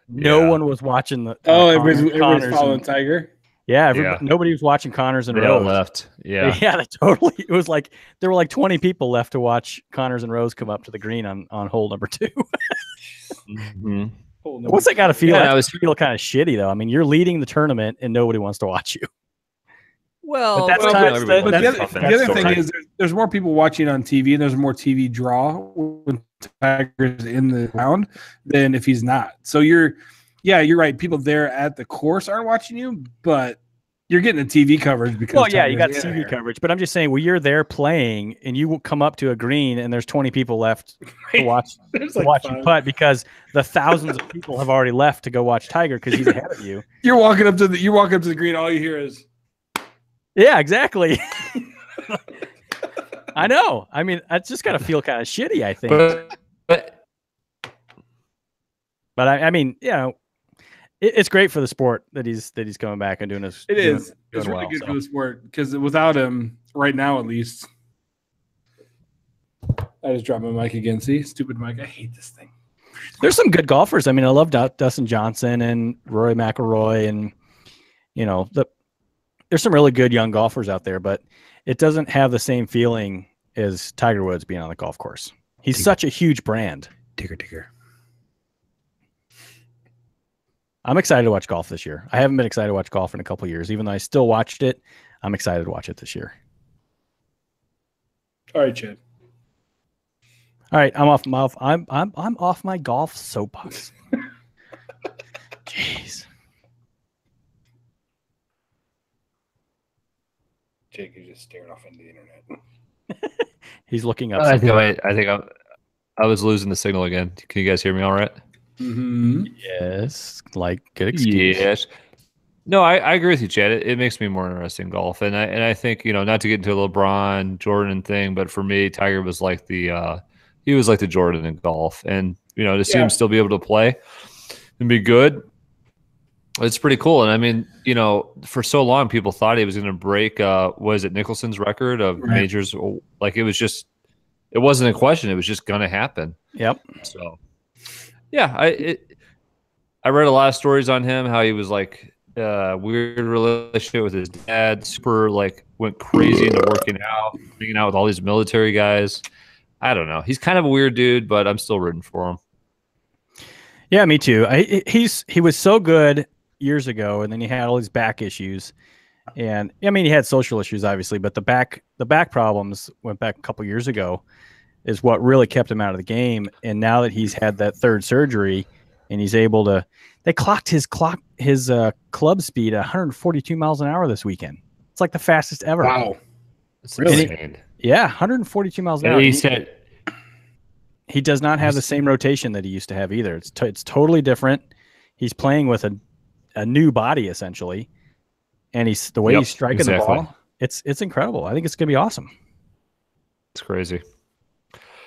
No Yeah. one was watching the. Everybody's Connors following and- Tiger. Yeah, Yeah. nobody was watching Connors and They all Rose. left. Yeah. Yeah, they totally. It was like there were like 20 people left to watch Connors and Rose come up to the green on hole number 2. Mhm. What's that got to feel? Yeah, That I was- feel kind of shitty though. I mean, you're leading the tournament and nobody wants to watch you. Well, But that's well, time- everybody But that's the wants other, to the fucking other story. thing is there's more people watching on TV, and there's more TV draw when Tiger's in the round than if he's not. So you're right. People there at the course aren't watching you, but you're getting the TV coverage because. Well, yeah, you got Tiger's in TV there. coverage, but I'm just saying, well, you're there playing, and you will come up to a green, and there's 20 people left to watch There's to like watch you five. putt because the thousands of people have already left to go watch Tiger because he's ahead of you. You're walking up to the green. All you hear is. Yeah, exactly. I know. I mean, it's just got to feel kind of shitty, I think. But But I mean, it's great for the sport that he's coming back and doing this. It doing- is. doing It's really well, good so. for the sport because without him, right now at least. I just dropped my mic again. See, stupid mic. I hate this thing. There's some good golfers. I mean, I love Dustin Johnson and Rory McIlroy, and there's some really good young golfers out there, but it doesn't have the same feeling as Tiger Woods being on the golf course. He's such a huge brand. Tigger. I'm excited to watch golf this year. I haven't been excited to watch golf in a couple of years, even though I still watched it. I'm excited to watch it this year. All right, Chad. All right, I'm off my golf soapbox. Jeez. Jake is just staring off into the internet. He's looking up. I think I was losing the signal again. Can you guys hear me all right? Mm-hmm. Yes, like good excuse. Yes. No, I agree with you, Chad. It makes me more interested in golf, and I think not to get into a LeBron Jordan thing, but for me, Tiger was like the Jordan in golf, and to see him still be able to play and be good, it's pretty cool. And I mean, for so long, people thought he was going to break was it Nicholson's record of majors? Like it wasn't a question; it was just going to happen. Yep. So, yeah, I read a lot of stories on him, how he was like. Weird relationship with his dad, super went crazy into working out, hanging out with all these military guys. I don't know. He's kind of a weird dude, but I'm still rooting for him. Yeah, me too. He was so good years ago, and then he had all these back issues, and I mean he had social issues obviously, but the back problems went back a couple years ago, is what really kept him out of the game. And now that he's had that third surgery, and he's able to. They clocked his club speed at 142 miles an hour this weekend. It's like the fastest ever. Wow. It's really? Yeah, 142 miles an hour. He said he does not have the same rotation that he used to have either. It's totally different. He's playing with a new body essentially, and he's striking the ball. It's incredible. I think it's going to be awesome. It's crazy.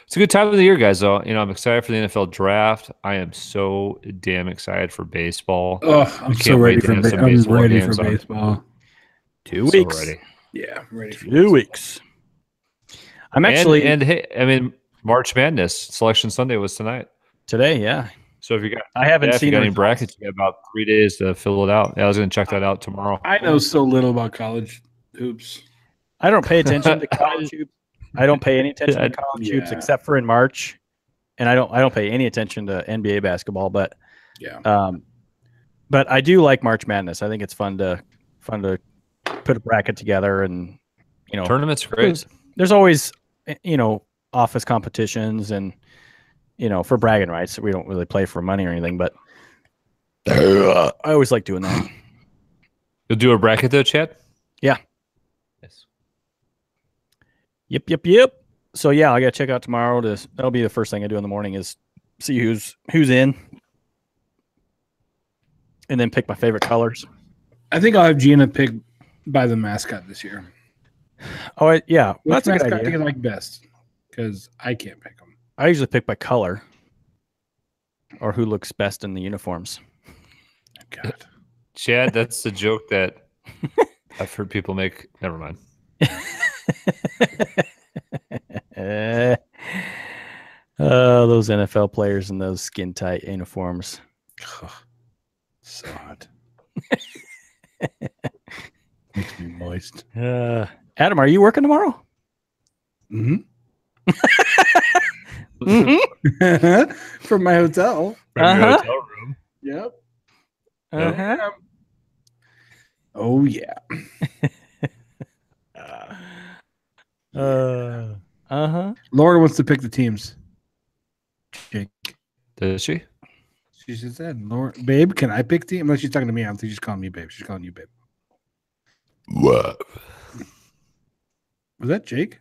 It's a good time of the year, guys, though. I'm excited for the NFL draft. I am so damn excited for baseball. Oh, I'm so ready for baseball. 2 weeks. So ready. Yeah, I'm ready for 2 weeks. I'm actually and hey, I mean March Madness Selection Sunday was tonight. Today, yeah. So if you got any brackets, you got about 3 days to fill it out. Yeah, I was going to check that out tomorrow. I know so little about college hoops. I don't pay attention to college hoops. I don't pay any attention to college hoops except for in March, and I don't pay any attention to NBA basketball. But but I do like March Madness. I think it's fun to put a bracket together, and tournaments great. There's always office competitions, and for bragging rights. We don't really play for money or anything, but I always like doing that. You'll do a bracket though, Chad? Yeah. Yes. Yep. So yeah, I got to check out tomorrow. That'll be the first thing I do in the morning is see who's in, and then pick my favorite colors. I think I'll have Gina pick by the mascot this year. Oh yeah, that's a good idea. I think I like best because I can't pick them. I usually pick by color or who looks best in the uniforms. God, Chad, that's the joke that I've heard people make. Never mind. Those NFL players in those skin tight uniforms. So hot. Makes me moist. Adam, are you working tomorrow? Mm-hmm. Mm-hmm. From my hotel. From your hotel room. Yep. Uh-huh. Oh yeah. Lauren wants to pick the teams. Jake. Does she? She just said, Lauren, babe, can I pick team? Unless she's talking to me. I don't think she's calling me babe. She's calling you babe. What? Was that Jake?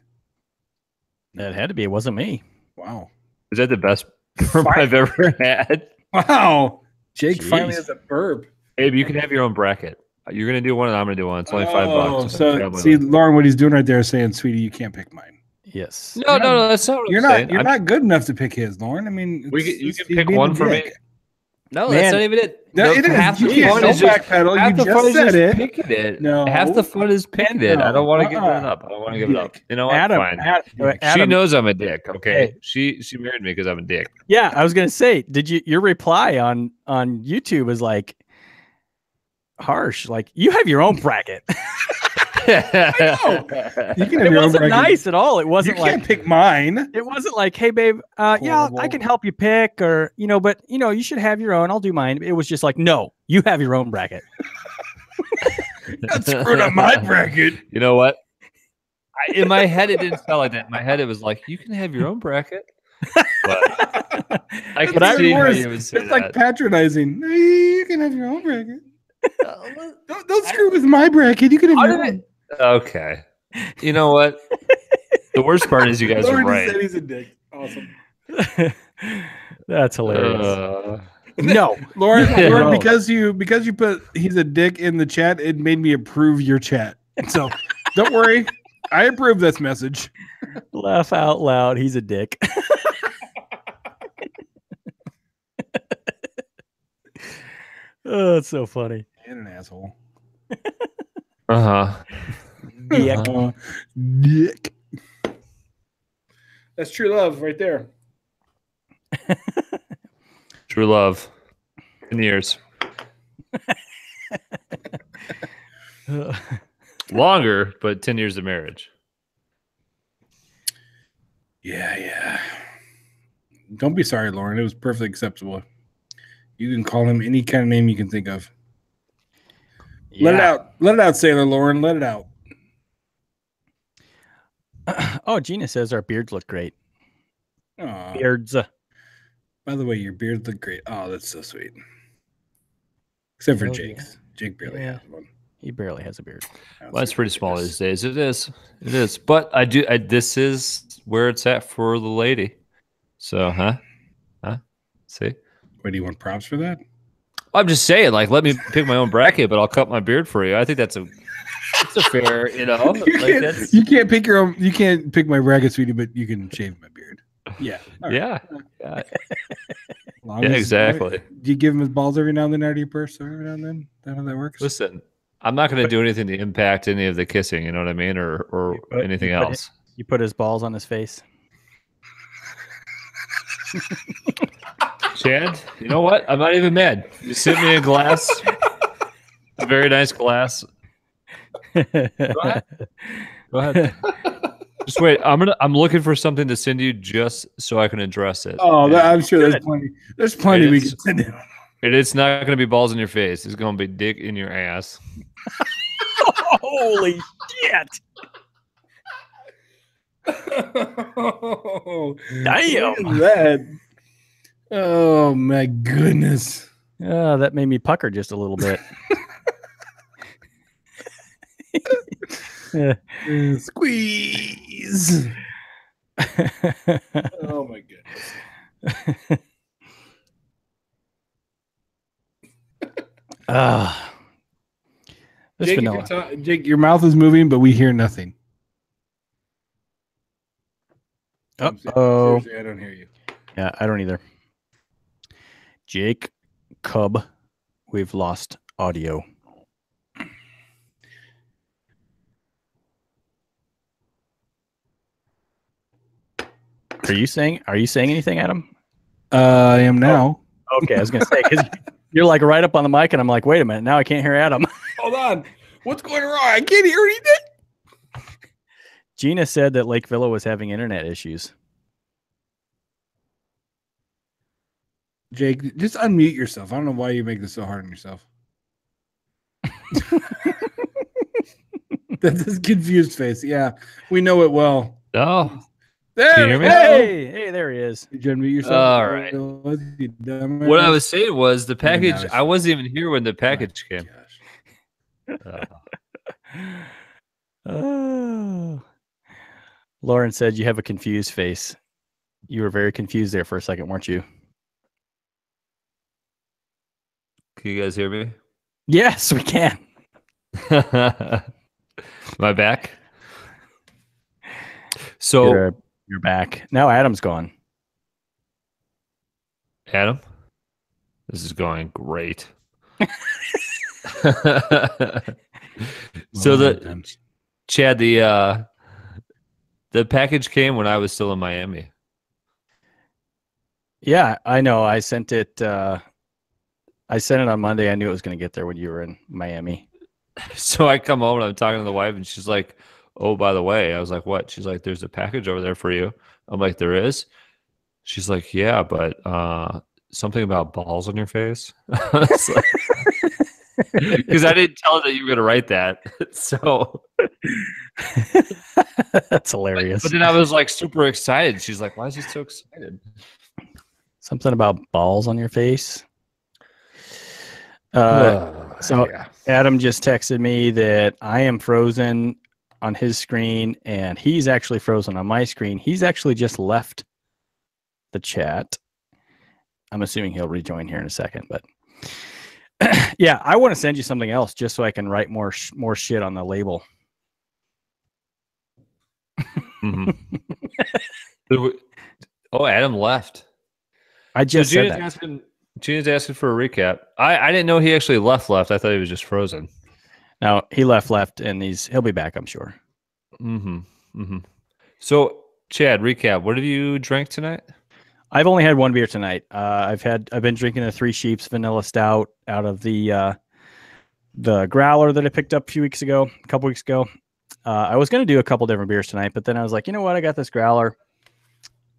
That had to be. It wasn't me. Wow. Is that the best burp I've ever had? Wow. Jake Jeez. finally has a burp. Abe, you can have your own bracket. You're going to do one and I'm going to do one. It's only $5. So see, Lauren, what he's doing right there is saying, sweetie, you can't pick mine. Yes. No, that's not what You're I'm saying. You're not good enough to pick his, Lauren. I mean, you can pick one for me. No, Man. that's not even it. No, it is. Half the Jeez, fun don't is just backpedal. half You the just fun is said just it. picking it. No. Half the fun is picking it. I don't want to give Uh-uh. that up. I don't want to give it up. You know what? Adam, Fine. Adam, She knows I'm a dick. Okay, Hey. she married me because I'm a dick. Yeah, I was gonna say, your reply on YouTube is like harsh. Like you have your own bracket. I know. You can have It your own wasn't bracket. nice at all. It You wasn't can't like pick mine. it wasn't like, hey babe, yeah, I Horrible. can help you pick, or but you should have your own. I'll do mine. It was just like, no, You have your own bracket. Not screwing up my bracket. You know what? In my head, it didn't sound like that. In my head, it was like, you can have your own bracket. But I can That's see even how worse. you would say It's like that. patronizing. Hey, you can have your own bracket. Don't screw with my bracket. You can have your own. Okay. You know what? The worst part is you guys are Lauren right. said he's a dick. Awesome. That's hilarious. No, Lauren, No. because you put he's a dick in the chat, it made me approve your chat. So don't worry. I approve this message. Laugh out loud. He's a dick. Oh, it's so funny. And an asshole. Uh-huh. Dick. Dick. That's true love right there. True love. In years. Longer, but 10 years of marriage. Yeah. Don't be sorry, Lauren. It was perfectly acceptable. You can call him any kind of name you can think of. Let it out. Let it out, Sailor Lauren. Let it out. Oh, Gina says our beards look great. Aw. Beards. By the way, your beard looked great. Oh, that's so sweet. Except for Oh, Jake's. Jake barely Yeah. has one. He barely has a beard. Well, it's pretty small these days. It is. It is. But this is where it's at for the lady. So, huh? See? Wait, do you want props for that? I'm just saying, like, let me pick my own bracket, but I'll cut my beard for you. I think that's a fair, You like can't, that's, you can't pick your own. You can't pick my bracket, sweetie, but you can shave my beard. Yeah. All right. yeah. As long Yeah, as- exactly. Do you give him his balls every now and then out of your purse every now and then? Is that how that works? Listen, I'm not going to do anything to impact any of the kissing, you know what I mean, or anything else. You put his balls on his face. Chad, you know what? I'm not even mad. You sent me a glass, a very nice glass. Go ahead. Just wait. I'm looking for something to send you just so I can address it. Oh, I'm sure Good. there's plenty. There's plenty It we is. can send him. And it's not going to be balls in your face. It's going to be dick in your ass. Holy shit! Oh, Damn. look at that. Oh my goodness. Oh, that made me pucker just a little bit. Squeeze. Oh my goodness. This Jake, vanilla. Jake, your mouth is moving, but we hear nothing. Uh-oh. Seriously, I don't hear you. Yeah, I don't either. Jake Cub, we've lost audio. Are you saying anything, Adam? I am now. Okay, I was gonna say, 'cause you're like right up on the mic, and I'm like, wait a minute, now I can't hear Adam. Hold on. What's going wrong? I can't hear anything. Gina said that Lake Villa was having internet issues. Jake, just unmute yourself. I don't know why you make this so hard on yourself. That's his confused face. Yeah, we know it well. Oh, There Can you hear we me? go. Hey, there he is. Did you unmute yourself? All right. You dumbass? what I was saying was the package. nice. I wasn't even here when the package Oh, came. gosh. Oh. Lauren said you have a confused face. You were very confused there for a second, weren't you? Can you guys hear me? Yes, we can. Am I back? So, You're back. Now Adam's gone. Adam, this is going great. So Well, Chad, the package came when I was still in Miami. Yeah, I know. I sent it on Monday. I knew it was going to get there when you were in Miami. So I come home and I'm talking to the wife and she's like, "Oh, by the way," I was like, "What?" She's like, "There's a package over there for you." I'm like, "There is?" She's like, "Yeah, but something about balls on your face. Because I didn't tell her that you were going to write that. So That's hilarious. But then I was like super excited. She's like, why is he so excited? Something about balls on your face. So yeah. Adam just texted me that I am frozen on his screen and he's actually frozen on my screen. He's actually just left the chat. I'm assuming he'll rejoin here in a second, but yeah, I want to send you something else just so I can write more shit on the label. Mm-hmm. Oh, Adam left. I just said that. Gina's asking for a recap. I didn't know he actually left. I thought he was just frozen. No, he left, and he'll be back, I'm sure. Mm-hmm. Mm-hmm. So, Chad, recap. What have you drank tonight? I've only had one beer tonight. I've been drinking a Three Sheeps vanilla stout out of the growler that I picked up a couple weeks ago. I was going to do a couple different beers tonight, but then I was like, you know what? I got this growler.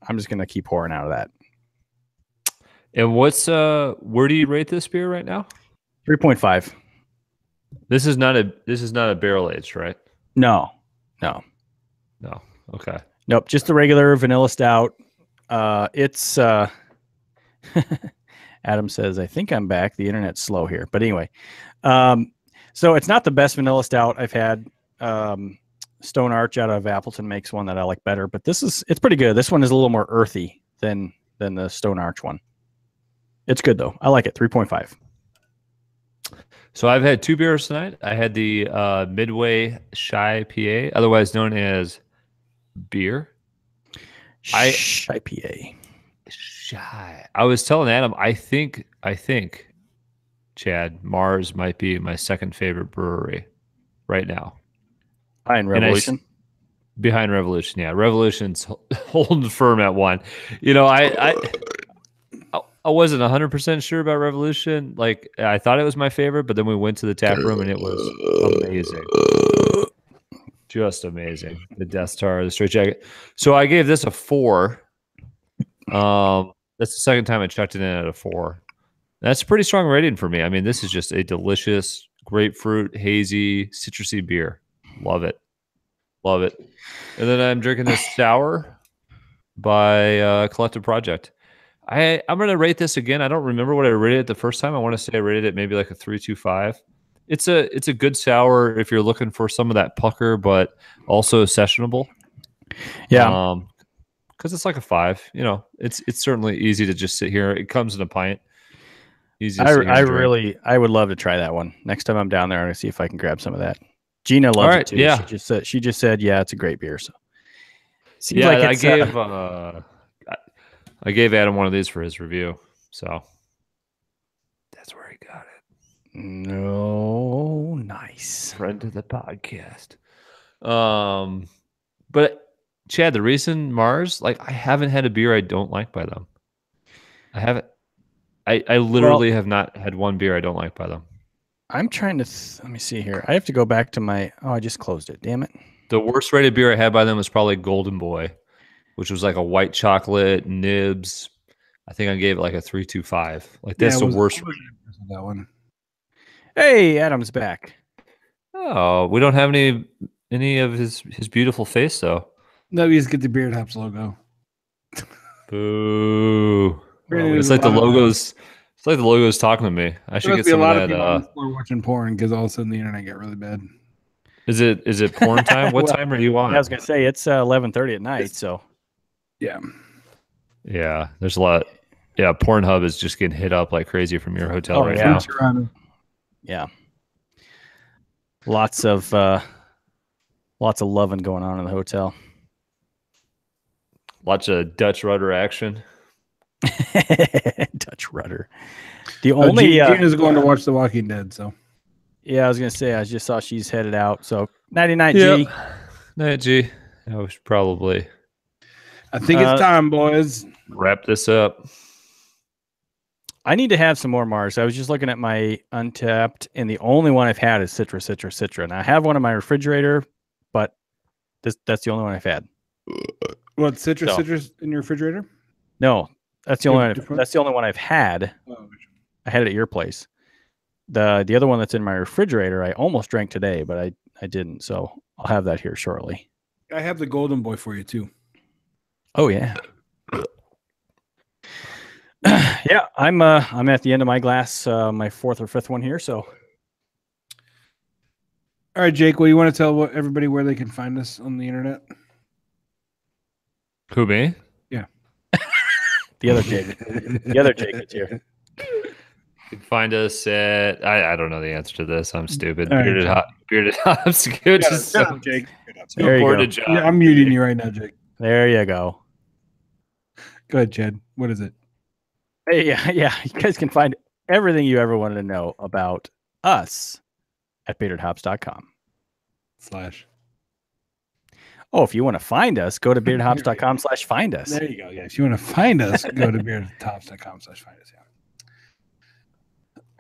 I'm just going to keep pouring out of that. And where do you rate this beer right now? 3.5. This is not a barrel aged, right? No. Okay. Nope. Just the regular vanilla stout. It's Adam says, I think I'm back. The internet's slow here, but anyway, so it's not the best vanilla stout I've had. Stone Arch out of Appleton makes one that I like better, but it's pretty good. This one is a little more earthy than the Stone Arch one. It's good though. I like it. 3.5. So I've had two beers tonight. I had the Midway Shy PA, otherwise known as beer. Shy PA. Shy. I was telling Adam, I think, Chad, Mars might be my second favorite brewery right now. Behind Revolution? Behind Revolution, yeah. Revolution's holding firm at one. You know, I wasn't 100% sure about Revolution. Like, I thought it was my favorite, but then we went to the tap room and it was amazing. Just amazing. The Death Star, the Straight Jacket. So I gave this a 4. That's the second time I checked it in at a 4. That's a pretty strong rating for me. I mean, this is just a delicious grapefruit, hazy, citrusy beer. Love it. Love it. And then I'm drinking this sour by Collective Project. I'm going to rate this again. I don't remember what I rated it the first time. I want to say I rated it maybe like a 3.25. It's a good sour if you're looking for some of that pucker, but also sessionable. Yeah. Because it's like a 5. You know, it's certainly easy to just sit here. It comes in a pint. Easy. I would love to try that one. Next time I'm down there, I'm going to see if I can grab some of that. Gina loves it too. Yeah. She just said, yeah, it's a great beer. So seems like I gave Adam one of these for his review. So that's where he got it. No, nice. Friend of the podcast. But Chad, the reason Mars, like, I haven't had a beer I don't like by them. I haven't. I literally have not had one beer I don't like by them. I'm trying to let me see here. I have to go back to my. Oh, I just closed it. Damn it. The worst rated beer I had by them was probably Golden Boy, which was like a white chocolate nibs. I think I gave it like a 3.25. Like, that's the worst. That one. Hey, Adam's back. Oh, we don't have any of his beautiful face though. No, you just get the Beard Hops logo. Boo! Well, it's like the logos. It's like the logo's talking to me. I should get some of that. People are watching porn because all of a sudden the internet got really bad. Is it porn time? What time are you on? I was gonna say it's 11:30 at night. So yeah, there's a lot. Yeah, Pornhub is just getting hit up like crazy from your hotel right now. Yeah, lots of loving going on in the hotel. Lots of Dutch rudder action. Dutch rudder. The only Gina's going to watch The Walking Dead. So yeah, I was gonna say I just saw she's headed out. So 99 G. Night G. I was probably. I think it's time, boys. Wrap this up. I need to have some more Mars. I was just looking at my Untapped, and the only one I've had is Citra. And I have one in my refrigerator, but that's the only one I've had. What, citrus in your refrigerator? No, That's the only one I've had. Oh, I had it at your place. The other one that's in my refrigerator, I almost drank today, but I didn't. So I'll have that here shortly. I have the Golden Boy for you too. Oh yeah. Yeah, I'm at the end of my glass, my fourth or fifth one here. So, all right, Jake. Well, you want to tell everybody where they can find us on the internet? Who, me? the other Jake is here. You can find us at I don't know the answer to this. I'm stupid. All right, Bearded Hops. Good. Shut up, Jake. There you go. Job. Yeah, I'm muting you right now, Jake. There you go. Go ahead, Chad. What is it? Hey, yeah. You guys can find everything you ever wanted to know about us at beardedhops.com. / Oh, if you want to find us, go to beardedhops.com/find us. There you go. Yeah, if you want to find us, go to beardedhops.com/find us. Yeah.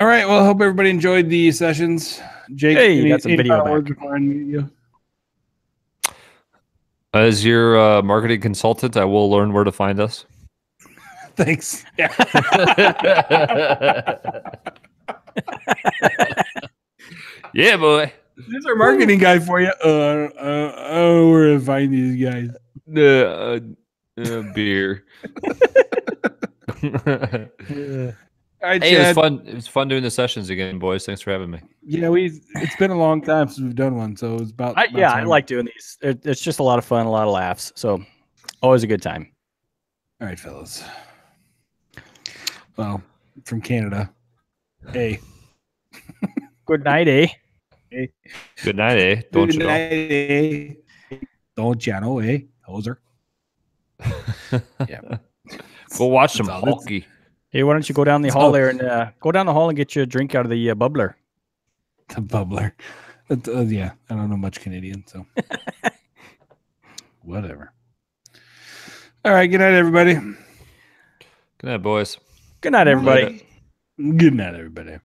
All right. Well, I hope everybody enjoyed the sessions. Jake, Hey, you got some video final back. words before I unmute you? As your marketing consultant, I will learn where to find us. Thanks. Yeah. Yeah, boy. There's our marketing guy for you. Where to find these guys? Beer. All right, Hey, it was Chad. fun. It was fun doing the sessions again, boys. Thanks for having me. Yeah, it's been a long time since we've done one, so it's about. I time. like doing these. It's just a lot of fun, a lot of laughs. So always a good time. All right, fellas. Well, from Canada. Hey. Good night, eh? Good night, eh? Don't you know? eh? Don't you know, eh? Hoser. Yeah. Go watch some That's all. hockey. Hey, why don't you go down the hall there and go down the hall and get you a drink out of the bubbler? The bubbler. Yeah, I don't know much Canadian, so whatever. All right, good night, everybody. Good night, boys. Good night, everybody. Good night, everybody.